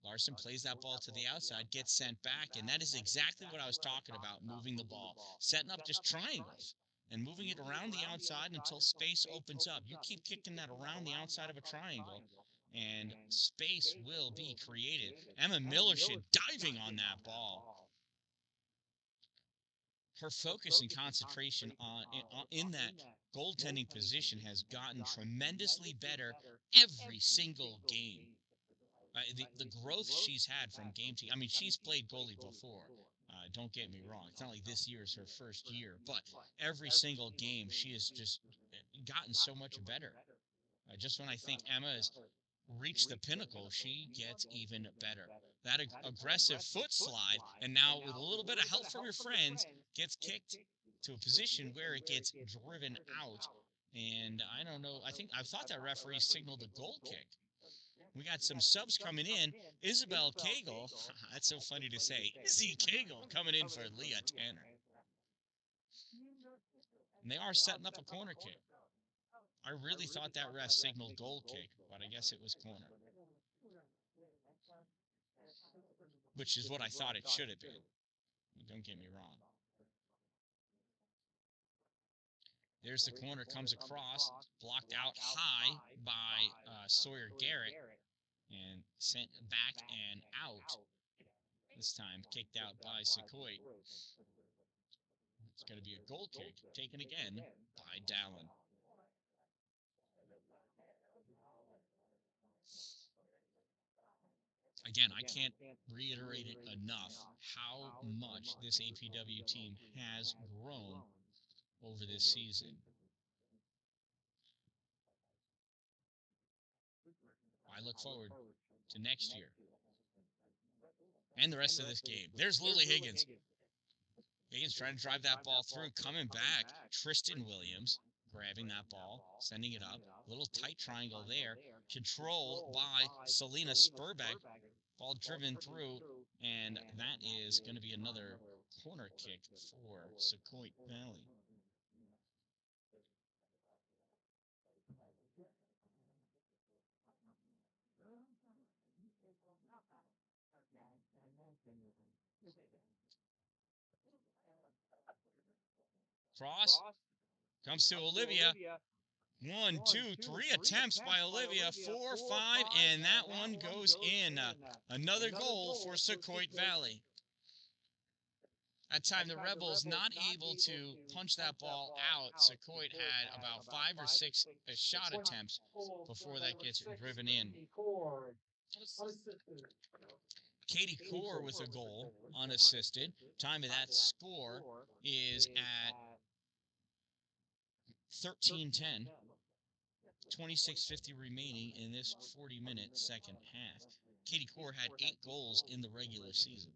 Larson plays that ball to the outside, gets sent back, and that is exactly what I was talking about, moving the ball. Setting up just triangles and moving it around the outside until space opens up. You keep kicking that around the outside of a triangle, and space will be created. Emma Millershin diving on that ball. Her focus and concentration in that goaltending position has gotten tremendously better every single game. The growth she's had from game to game. I mean, she's played goalie before. Don't get me wrong. It's not like this year is her first year, but every single game she has just gotten so much better. Just when I think Emma has reached the pinnacle, she gets even better. That aggressive foot slide, and now with a little bit of help from her friends, gets kicked to a position where it gets driven out. And I don't know. I thought that referee signaled a goal kick. We got some subs coming in. Isabel Cagle, that's so funny to say, Izzy Cagle coming in for Leah Tanner. And they are setting up a corner kick. I really thought that ref signaled goal kick, but I guess it was corner. Which is what I thought it should have been. Don't get me wrong. There's the corner, comes across, blocked out high by Sauquoit Garrett. And sent back and out. This time kicked out by Sauquoit. It's going to be a goal kick, taken again by Dallin. Again, I can't reiterate it enough how much this APW team has grown over this season. I look forward to next year. and the rest of this game. There's Lily Higgins. Higgins trying to drive that ball through, coming back. Tristan Williams grabbing that ball, sending it up. Little tight triangle there, controlled by Selena Spurbeck. Ball driven through, and that is going to be another corner kick for Sauquoit Valley. Cross comes to Olivia. 1, 2, 3 attempts by Olivia. 4, 5, and that one goes in. Another goal for Sauquoit Valley. That time the Rebels not able to punch that ball out. Sauquoit had about 5 or 6 shot attempts before that gets driven in. Katie Core with a goal, unassisted. Time of that score is at 13:10. 26:50 remaining in this 40-minute second half. Katie Core had 8 goals in the regular season.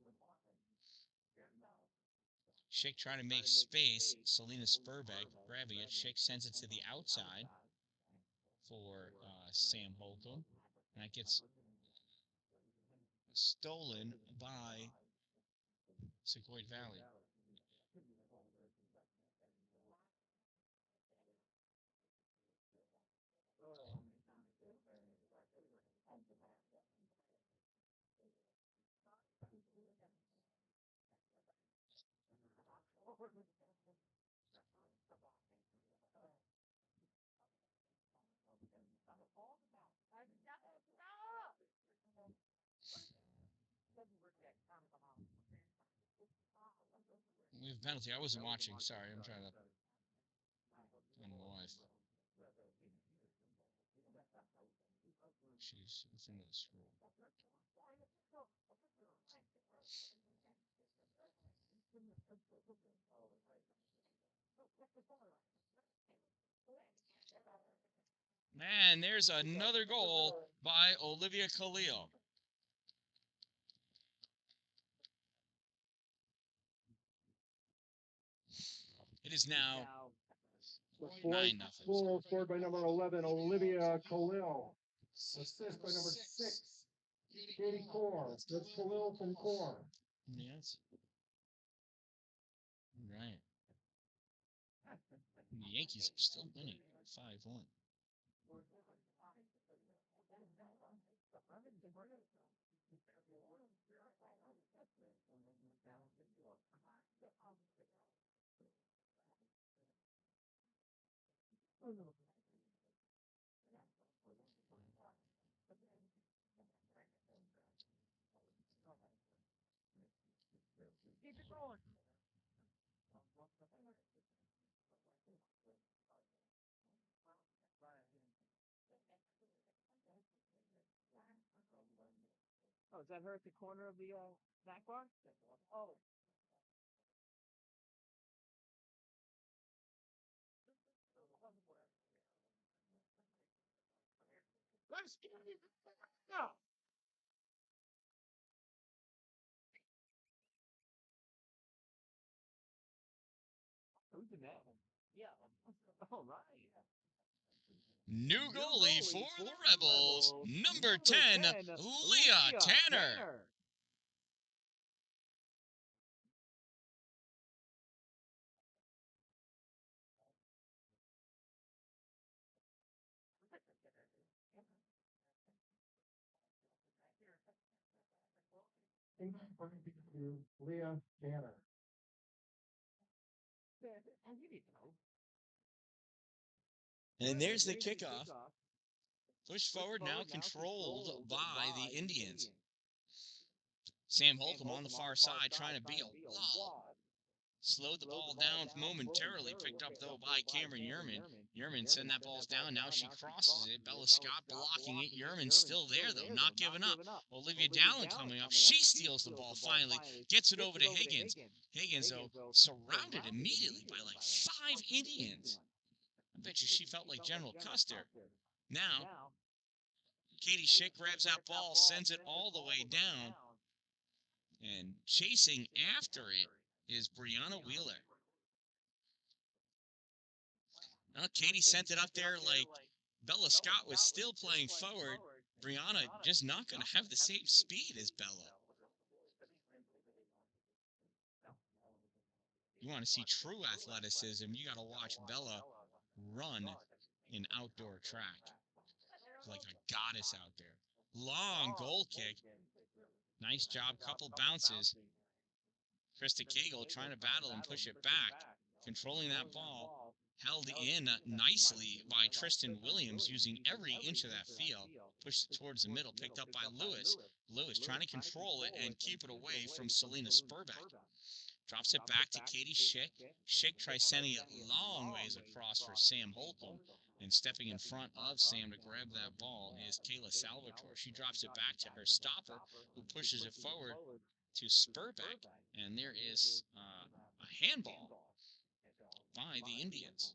Schick trying to make space. Selena Spurbeck grabbing it. Schick sends it to the outside for Sam Holcomb. And that gets stolen by Sauquoit Valley. We have a penalty. I wasn't watching. Sorry, I'm trying to find my wife. She's within the scroll. Man, there's another goal by Olivia Khalil. It is now 9-0. Goal scored by number 11, Olivia Khalil. Assist by number 6, Katie Core. That's Khalil from Core. Yes. Right. The Yankees are still winning 5-1. Keep it going. Oh, is that her at the corner of the snack bar? Oh. Let's get it. Go. Who's in that one? Yeah. All right. New goalie for the Rebels, number 10, Leah Tanner. Leah Tanner. And there's the kickoff. Push forward now, controlled by the Indians. Sam Holcomb on the far side trying to be a wall. Slowed the ball down momentarily, picked up though by Cameron Yerman. Yerman sending that ball down, now she crosses it. Bella Scott blocking it. Yerman's still there though, not giving up. Olivia Dallin coming up, she steals the ball finally, gets it over to Higgins. Higgins though, surrounded immediately by like 5 Indians. I bet you she felt like General Custer. Now, Katie Schick grabs that ball, sends it all the way down. And chasing after it is Brianna Wheeler. Well, Katie sent it up there like Bella Scott was still playing forward. Brianna just not going to have the same speed as Bella. You want to see true athleticism, you got to watch Bella run in outdoor track. Like a goddess out there. Long goal kick. Nice job, couple bounces. Krista Cagle trying to battle and push it back. Controlling that ball. Held in nicely by Tristan Williams, using every inch of that field. Pushed it towards the middle, picked up by Lewis. Lewis trying to control it and keep it away from Selena Spurbeck. Drops it back to Katie Schick. Schick tries sending it long ways across for Sam Holcomb. And stepping in front of Sam to grab that ball is Kayla Salvatore. She drops it back to her stopper, who pushes it forward to Spurbeck. And there is a handball by the Indians.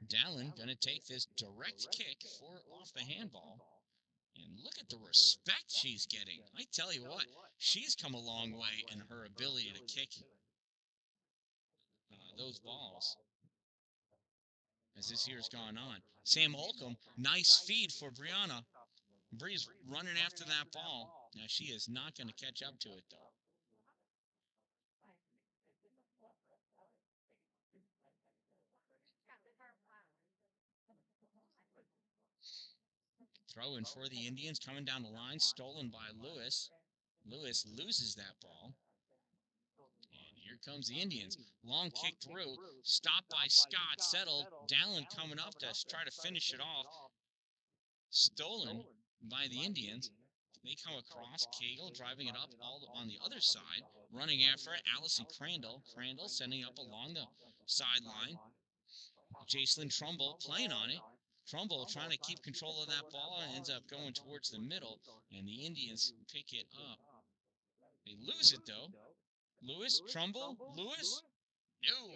Dallin going to take this direct kick for off the handball. And look at the respect she's getting. I tell you what, she's come a long way in her ability to kick those balls as this year's gone on. Sam Holcomb, nice feed for Brianna. Bree's running after that ball. Now, she is not going to catch up to it, though. Throw in for the Indians, coming down the line, stolen by Lewis. Lewis loses that ball. And here comes the Indians. Long kick through, stopped by Scott, settled. Dallin coming up to try to finish it off. Stolen by the Indians. They come across, Cagle driving it up all on the other side, running after it, Allison Crandall. Crandall sending up along the sideline. Jacelyn Trumbull playing on it. Trumbull trying to keep control of that ball and ends up going towards the middle, and the Indians pick it up. They lose it, though. Lewis, Trumbull, Lewis? No!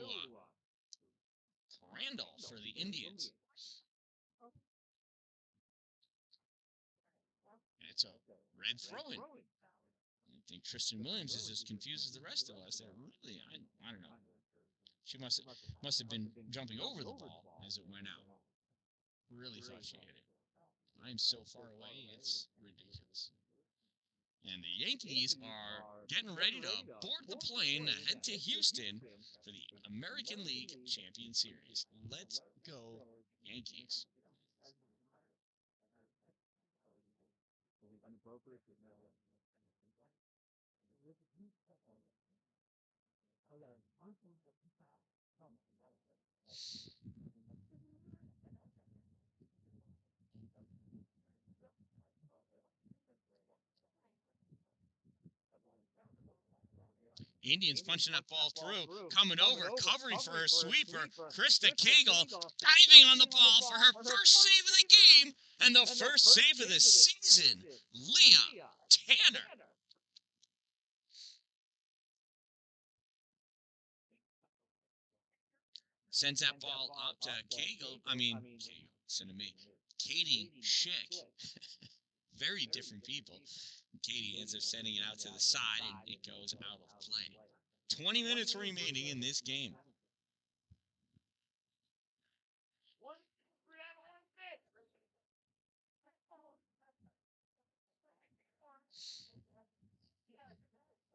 Crandall for the Indians. And it's a red throw-in. I think Tristan Williams is as confused as the rest of us. They're really, I don't know. She must have been jumping over the ball as it went out. Really thought she hit it. I'm so far away, it's ridiculous. And the Yankees are getting ready to board the plane to head to Houston for the American League Champion Series. Let's go, Yankees. Indians punching that ball through, coming over, covering for her sweeper, Krista Cagle, diving on the ball for her first save of the game, and the first save of the season, Leah Tanner. Sends that ball up to listen to me, Katie Schick. Very different people. Katie ends up sending it out to the side, and it goes out of play. 20 minutes remaining in this game.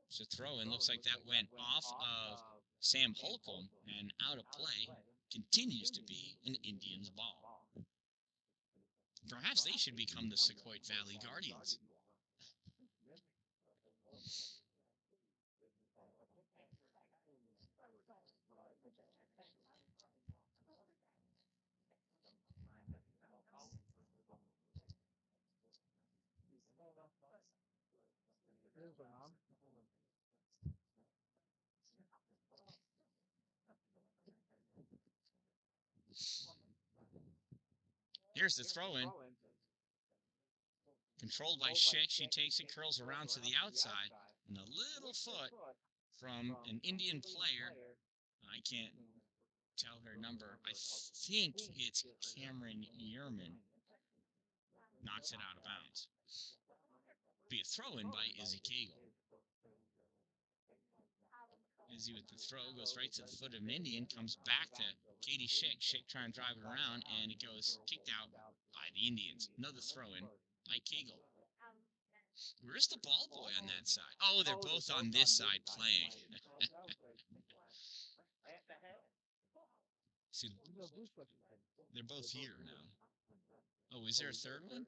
So throw-in looks like that went off of Sam Holcomb and out of play. Continues to be an Indians ball. Perhaps they should become the Sauquoit Valley Guardians. Here's the throw-in. Controlled by Schick. She takes it, curls around to the outside, and a little foot from an Indian player. I can't tell her number. I think it's Cameron Yearman. Knocks it out of bounds. Be a throw-in by Izzy Cagle. Izzy with the throw goes right to the foot of an Indian, comes back to Katie Schick. Schick trying to drive it around, and it goes kicked out by the Indians. Another throw-in by Cagle. Where's the ball boy on that side? Oh, they're both on this side playing. See, they're both here now. Oh, is there a third one?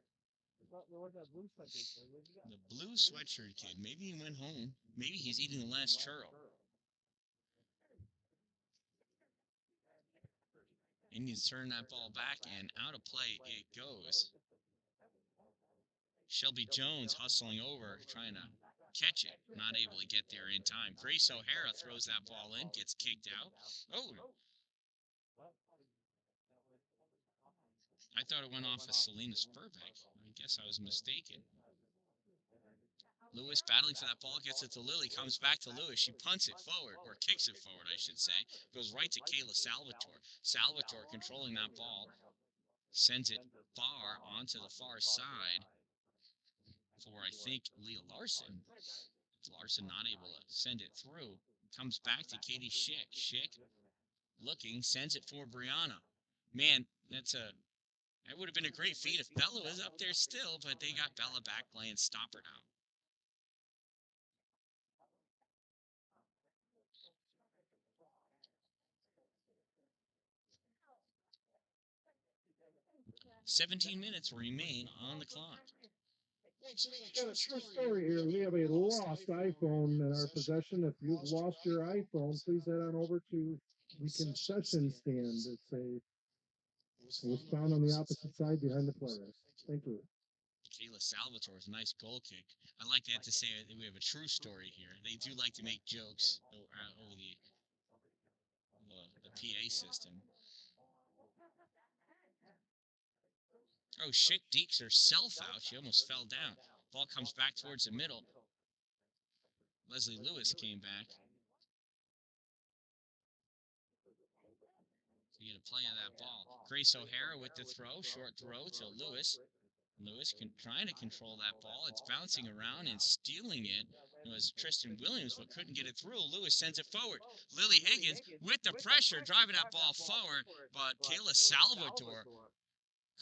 The blue sweatshirt kid. Maybe he went home. Maybe he's eating the last churro. Indians turn that ball back, and out of play it goes. Shelby Jones hustling over, trying to catch it. Not able to get there in time. Grace O'Hara throws that ball in, gets kicked out. Oh! I thought it went off of Selena Spurbeck. I guess I was mistaken. Lewis battling for that ball, gets it to Lily, comes back to Lewis. She punts it forward, or kicks it forward, I should say. Goes right to Kayla Salvatore. Salvatore controlling that ball, sends it far onto the far side for, I think, Leah Larson. Larson not able to send it through. Comes back to Katie Schick. Schick looking, sends it for Brianna. Man, that would have been a great feat if Bella was up there still, but they got Bella back playing stopper now. "17 minutes remain on the clock." Got a true story here. We have a lost iPhone in our possession. If you've lost your iPhone, please head on over to the concession stand. It was found on the opposite side behind the players. Thank you. Kayla Salvatore's nice goal kick. I like that to say that we have a true story here. They do like to make jokes over the PA system. Oh, Schick dekes herself out. She almost fell down. Ball comes back towards the middle. Leslie Lewis came back. To get a play of that ball. Grace O'Hara with the throw. Short throw to Lewis. Lewis trying to control that ball. It's bouncing around and stealing it. It was Tristan Williams, but couldn't get it through. Lewis sends it forward. Lily Higgins with the pressure, driving that ball forward. But Kayla Salvatore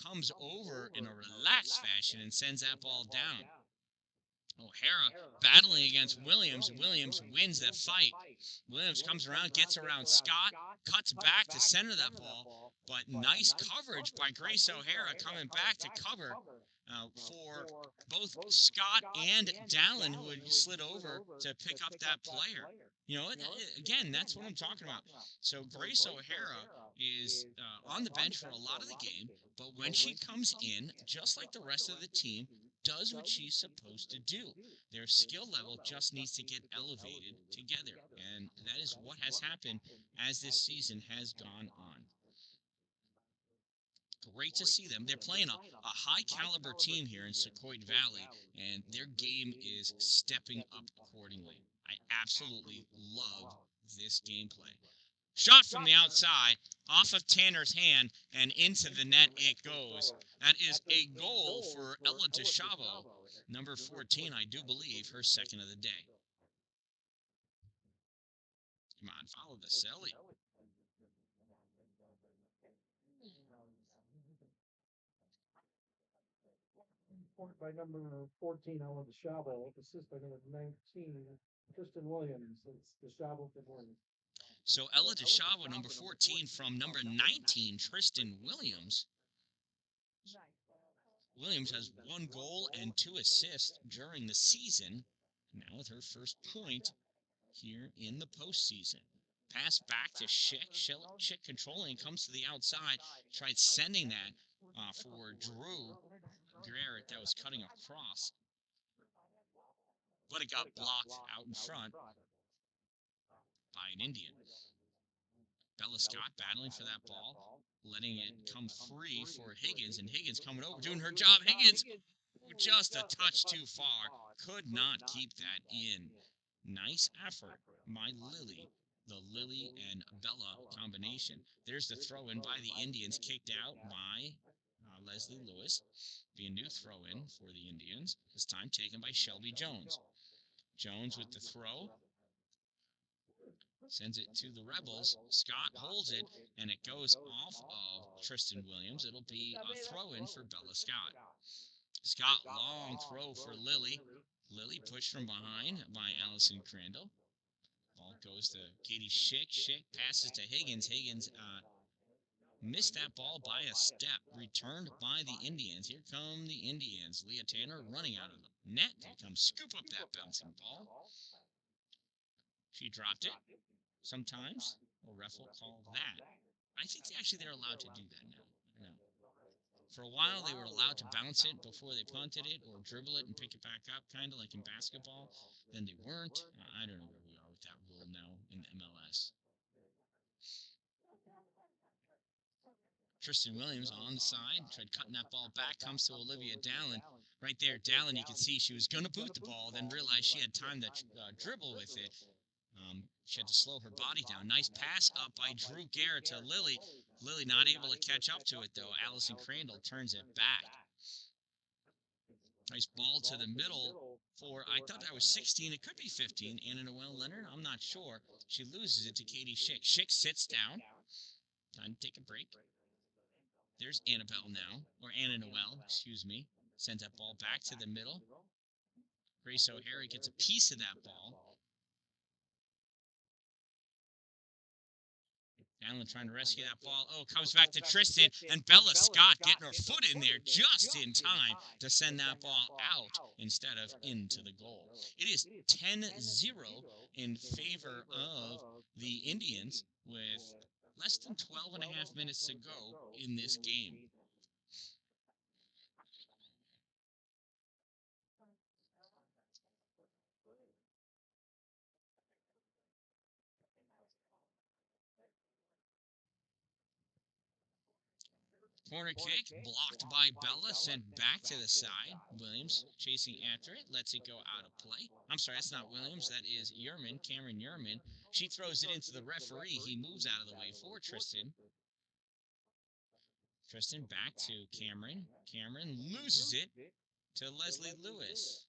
comes over in a relaxed fashion and sends that ball down. O'Hara battling against Williams. Williams wins the fight. Williams comes around, gets around Scott, cuts back to center that ball, but nice coverage by Grace O'Hara coming back to cover for both Scott and Dallin, who had slid over to pick up that player. You know, again, that's what I'm talking about. So Grace O'Hara is on the bench for a lot of the game, but when she comes in, just like the rest of the team, does what she's supposed to do. Their skill level just needs to get elevated together, and that is what has happened as this season has gone on. Great to see them. They're playing a high-caliber team here in Sauquoit Valley, and their game is stepping up accordingly. I absolutely love this gameplay. Shot from the outside, off of Tanner's hand, and into the net it goes. That is a goal for Ella DeChavo, number 14, I do believe, her second of the day. Come on, follow the Selly. By number 14, Ella DeChavo. Assist by number 19, Tristan Williams. It's DeChavo for Williams. So Ella DeChavo, number 14, from number 19, Tristan Williams. Williams has 1 goal and 2 assists during the season, now with her first point here in the postseason. Pass back to Schick. Schick controlling, comes to the outside, tried sending that for Drew Garrett that was cutting across, but it got blocked out in front by an Indian. Bella Scott battling for that ball, letting it come free for Higgins, and Higgins coming over, doing her job. Higgins, just a touch too far, could not keep that in. Nice effort, my Lily. The Lily and Bella combination. There's the throw-in by the Indians, kicked out by Leslie Lewis. Be a new throw-in for the Indians, this time taken by Shelby Jones. Jones with the throw. Sends it to the Rebels. Scott holds it, and it goes off of Tristan Williams. It'll be a throw-in for Bella Scott. Scott, long throw for Lily. Lily pushed from behind by Allison Crandall. Ball goes to Katie Schick. Schick passes to Higgins. Higgins missed that ball by a step. Returned by the Indians. Here come the Indians. Leah Tanner running out of the net to come scoop up that bouncing ball. She dropped it. Sometimes a ref will call that. I think they're allowed to do that now. I don't know. For a while, they were allowed to bounce it before they punted it or dribble it and pick it back up, kind of like in basketball. Then they weren't. I don't know where we are with that rule now in the MLS. Tristan Williams on the side, tried cutting that ball back, comes to Olivia Dallin. Right there, Dallin, you can see she was going to boot the ball, then realized she had time to dribble with it. She had to slow her body down. Nice pass up by Drew Garrett to Lily. Lily not able to catch up to it, though. Allison Crandall turns it back. Nice ball to the middle for, I thought that was 16. It could be 15. Anna Noel Leonard, I'm not sure. She loses it to Katie Schick. Schick sits down. Time to take a break. There's Annabelle now, or Anna Noel, excuse me. Sends that ball back to the middle. Grace O'Hara gets a piece of that ball. Allen trying to rescue that ball. Oh, comes back to Tristan, and Bella Scott getting her foot in there just in time to send that ball out instead of into the goal. It is 10-0 in favor of the Indians with less than 12 and a half minutes to go in this game. Corner kick, blocked by Bella, sent back to the side. Williams chasing after it, lets it go out of play. I'm sorry, that's not Williams, that is Yerman, Cameron Yerman. She throws it into the referee. He moves out of the way for Tristan. Tristan back to Cameron. Cameron loses it to Leslie Lewis.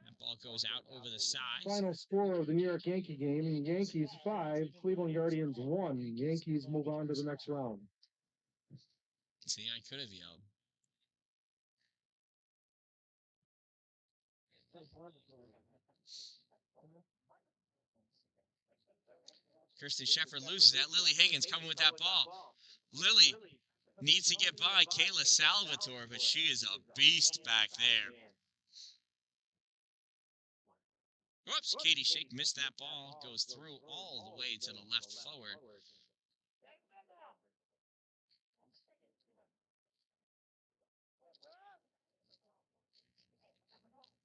That ball goes out over the side. Final score of the New York Yankee game, Yankees 5, Cleveland Guardians 1. Yankees move on to the next round. See, I could have yelled. Kirsten Sheffer loses that. Lily Higgins coming with that ball. Lily needs to get by Kayla Salvatore, but she is a beast back there. Whoops, Katie Schick missed that ball. Goes through all the way to the left forward.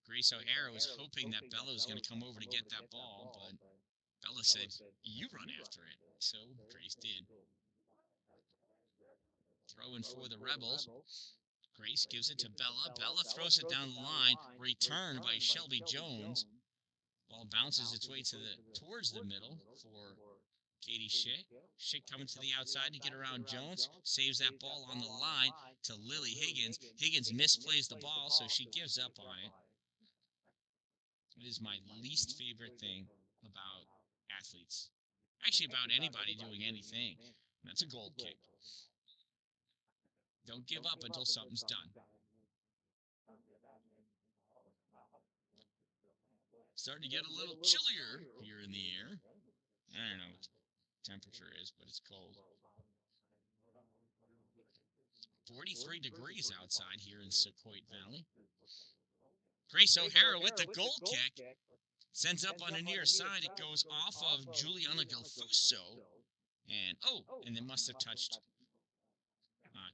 Grace O'Hara was hoping that Bella was going to come over to get that ball, but Bella said, you run after it. So Grace did. Throwing for the Rebels. Grace gives it to Bella. Bella throws it down the line. Returned by Shelby Jones. Ball bounces its way towards the middle for Katie Schick. Schick coming to the outside to get around Jones. Saves that ball on the line to Lily Higgins. Higgins misplays the ball, so she gives up on it. It is my least favorite thing about athletes. Actually, about anybody doing anything. That's a gold kick. Don't give up until something's done. Starting to get a little chillier here in the air. I don't know what the temperature is, but it's cold. 43 degrees outside here in Sauquoit Valley. Grace O'Hara with the goal kick. Sends up on the near side. It goes off of Juliana Galfuso. And it must have touched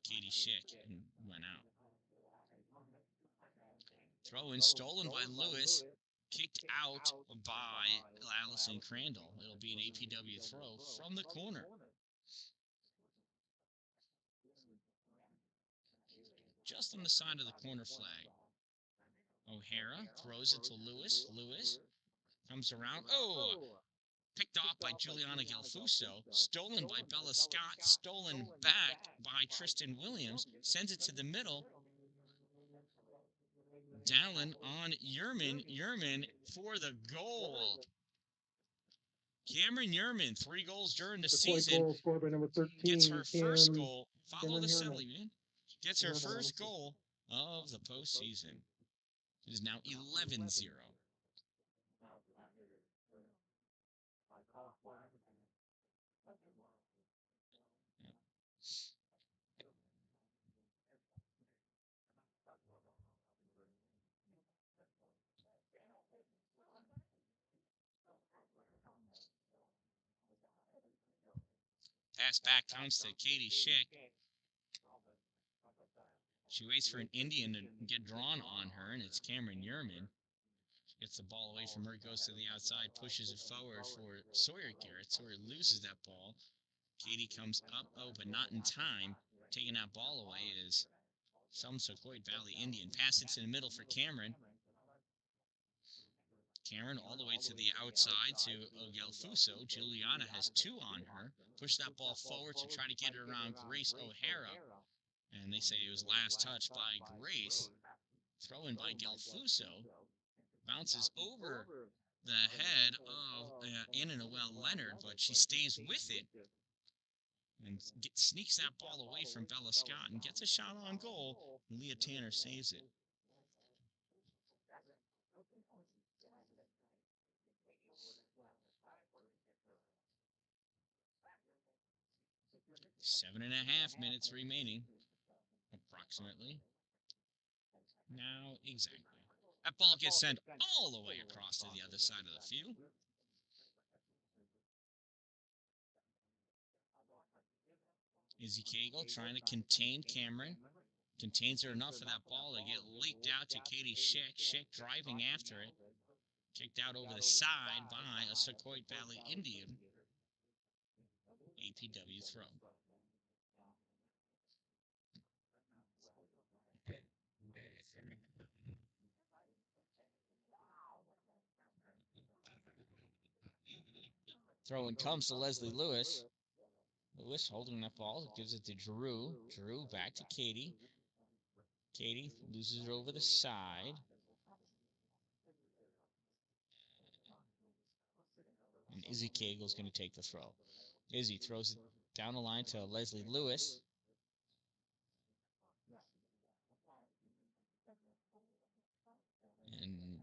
Katie Schick and went out. Throw in stolen by Lewis. Kicked out by Allison Crandall. It'll be an APW throw from the corner. Just on the side of the corner flag. O'Hara throws it to Lewis. Lewis comes around. Oh, picked off by Juliana Gelfuso, stolen by Bella Scott, stolen back by Tristan Williams, sends it to the middle. Dallin on Yerman. Yerman for the goal. Cameron Yerman, 3 goals during the season. Goal scored by number 13. Gets her first Cameron goal. Follow the Yerman. silly, man. Gets her first goal of the postseason. It is now 11-0. Pass back comes to Katie Schick. She waits for an Indian to get drawn on her, and it's Cameron Yerman. She gets the ball away from her, goes to the outside, pushes it forward for Sawyer Garrett. Sawyer loses that ball. Katie comes up, but not in time. Taking that ball away is some Sauquoit Valley Indian. Pass it to the middle for Cameron. Cameron all the way to the outside to Gelfuso. Juliana has 2 on her. Push that ball forward to try to get it around Grace O'Hara. And they say it was last touch by Grace. Throw in by Gelfuso. Bounces over the head of Anna Noel Leonard, but she stays with it and sneaks that ball away from Bella Scott and gets a shot on goal. Leah Tanner saves it. Seven and a half minutes remaining, approximately. Now, exactly. That ball gets sent all the way across to the other side of the field. Izzy Cagle trying to contain Cameron. Contains her enough for that ball to get leaked out to Katie Schick. Schick driving after it. Kicked out over the side by a Sauquoit Valley Indian. APW throw. Throw-in comes to Leslie Lewis. Lewis holding that ball, gives it to Drew. Drew back to Katie. Katie loses it over the side. And Izzy Cagle's going to take the throw. Izzy throws it down the line to Leslie Lewis. And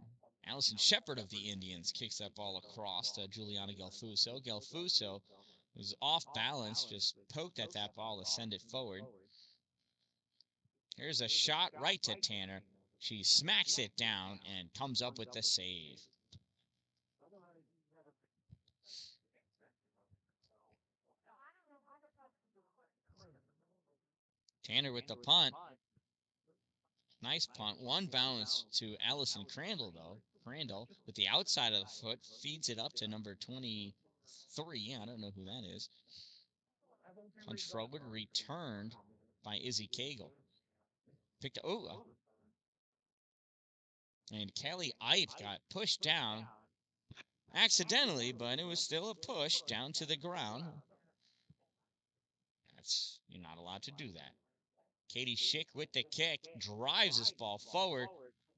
Allison Shepard of the Indians kicks that ball across to Juliana Gelfuso. Gelfuso was off balance, just poked at that ball to send it forward. Here's a shot right to Tanner. She smacks it down and comes up with the save. Tanner with the punt. Nice punt. One bounce to Allison Crandall, though. Crandall with the outside of the foot feeds it up to number 23. I don't know who that is. Punch forward, returned by Izzy Cagle. Picked up. And Kelly Ipe got pushed down accidentally, but it was still a push down to the ground. You're not allowed to do that. Katie Schick with the kick, drives this ball forward.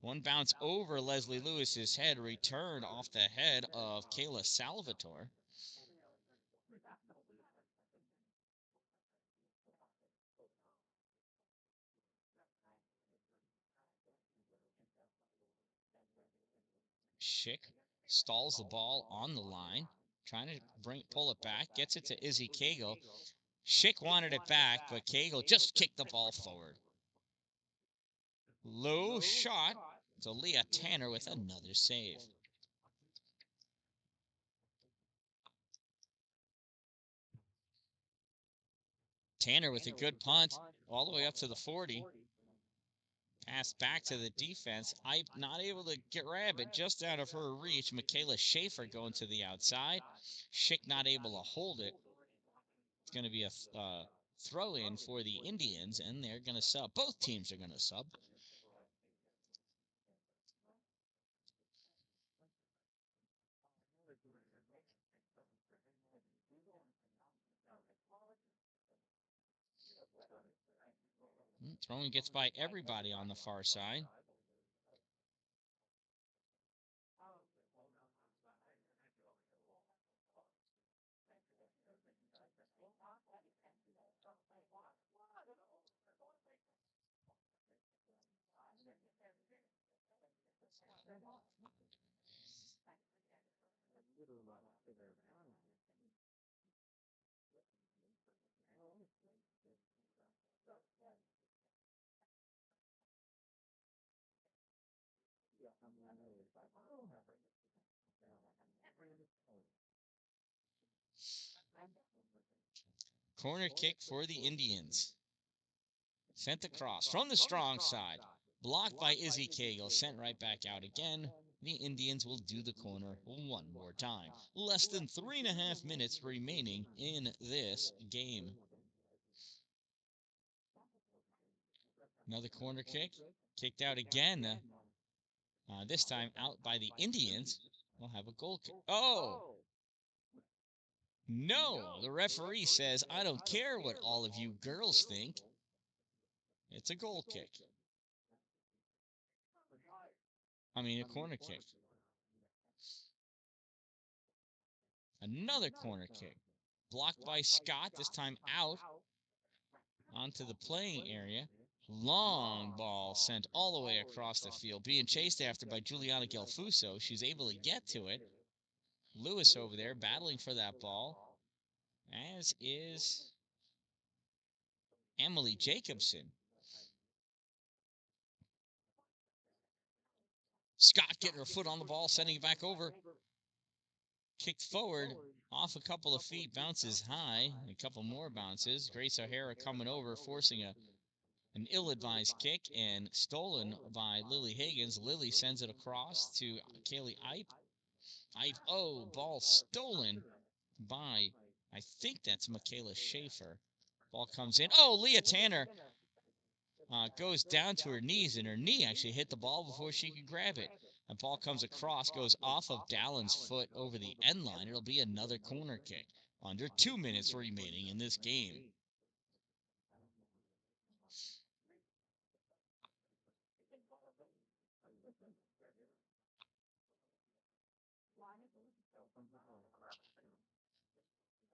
One bounce over Leslie Lewis's head, returned off the head of Kayla Salvatore. Schick stalls the ball on the line, trying to pull it back, gets it to Izzy Cagle. Schick wanted it back, but Cagle just kicked the ball forward. Low shot to Leah Tanner with another save. Tanner with a good punt all the way up to the 40. Pass back to the defense. I'm not able to grab it just out of her reach. Michaela Schaefer going to the outside. Schick not able to hold it. It's going to be a throw-in for the Indians, and they're going to sub. Both teams are going to sub. Throwing gets by everybody on the far side. Corner kick for the Indians. Sent across from the strong side. Blocked by Izzy Cagle. Sent right back out again. The Indians will do the corner one more time. Less than 3.5 minutes remaining in this game. Another corner kick. Kicked out again. This time out by the Indians. We'll have a goal kick. Oh! No! The referee says, I don't care what all of you girls think. It's a goal kick. I mean, a corner kick. Another corner kick. Blocked by Scott, this time out onto the playing area. Long ball sent all the way across the field. Being chased after by Juliana Gelfuso. She's able to get to it. Lewis over there battling for that ball. As is Emily Jacobson. Scott getting her foot on the ball, sending it back over. Kicked forward, off a couple of feet, bounces high, a couple more bounces. Grace O'Hara coming over, forcing an ill-advised kick, and stolen by Lily Higgins. Lily sends it across to Kaylee Ipe. Ipe, ball stolen by, I think that's Michaela Schaefer. Ball comes in. Oh, Leah Tanner goes down to her knees, and her knee actually hit the ball before she could grab it. The ball comes across, goes off of Dallin's foot over the end line. It'll be another corner kick. Under 2 minutes remaining in this game.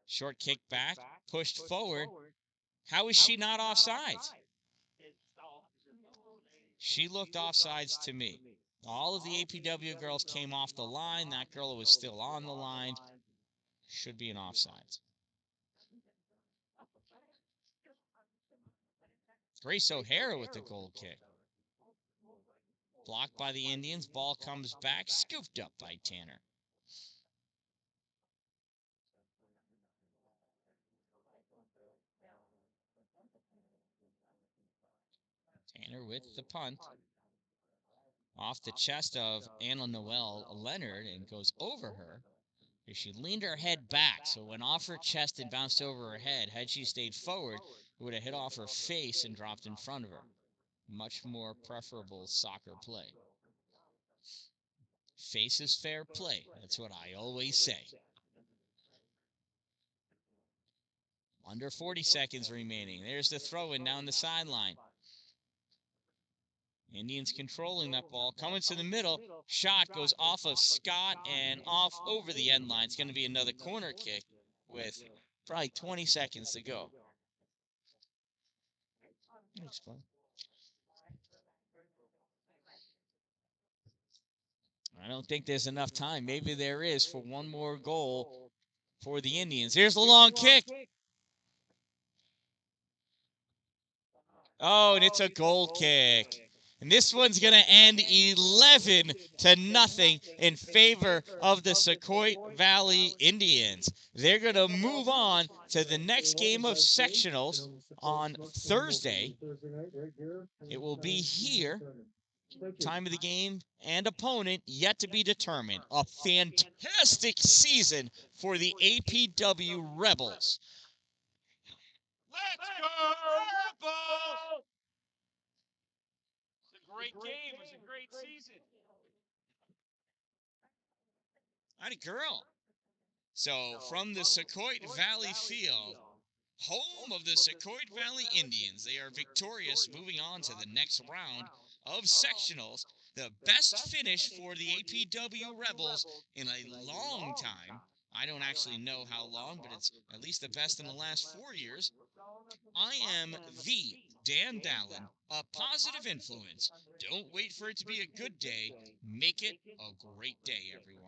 Short kick back, pushed forward. How is she not offsides? She looked offsides to me. All of the APW girls came off the line. That girl was still on the line. Should be an offsides. Grace O'Hara with the goal kick. Blocked by the Indians. Ball comes back. Scooped up by Tanner. Tanner with the punt. Off the chest of Anna Noel Leonard and goes over her. She leaned her head back, so it went off her chest and bounced over her head. Had she stayed forward, it would have hit off her face and dropped in front of her. Much more preferable soccer play. Face is fair play. That's what I always say. Under 40 seconds remaining. There's the throw-in down the sideline. Indians controlling that ball. Coming to the middle. Shot goes off of Scott and off over the end line. It's going to be another corner kick with probably 20 seconds to go. Explain. I don't think there's enough time. Maybe there is for one more goal for the Indians. Here's the long kick. Oh, and it's a goal kick. And this one's going to end 11-0 in favor of the Sauquoit Valley Indians. They're going to move on to the next game of sectionals on Thursday. It will be here. Time of the game and opponent yet to be determined. A fantastic season for the APW Rebels. Let's go, Rebels! It's a great game. It was a great season. Howdy, girl. So, from the Sauquoit Valley Field, home of the Sauquoit Valley Indians. They are victorious, moving on to the next round of sectionals. The best finish for the APW Rebels in a long time. I don't actually know how long, but it's at least the best in the last 4 years. I am the Dan Dallin, a positive influence. Don't wait for it to be a good day. Make it a great day, everyone.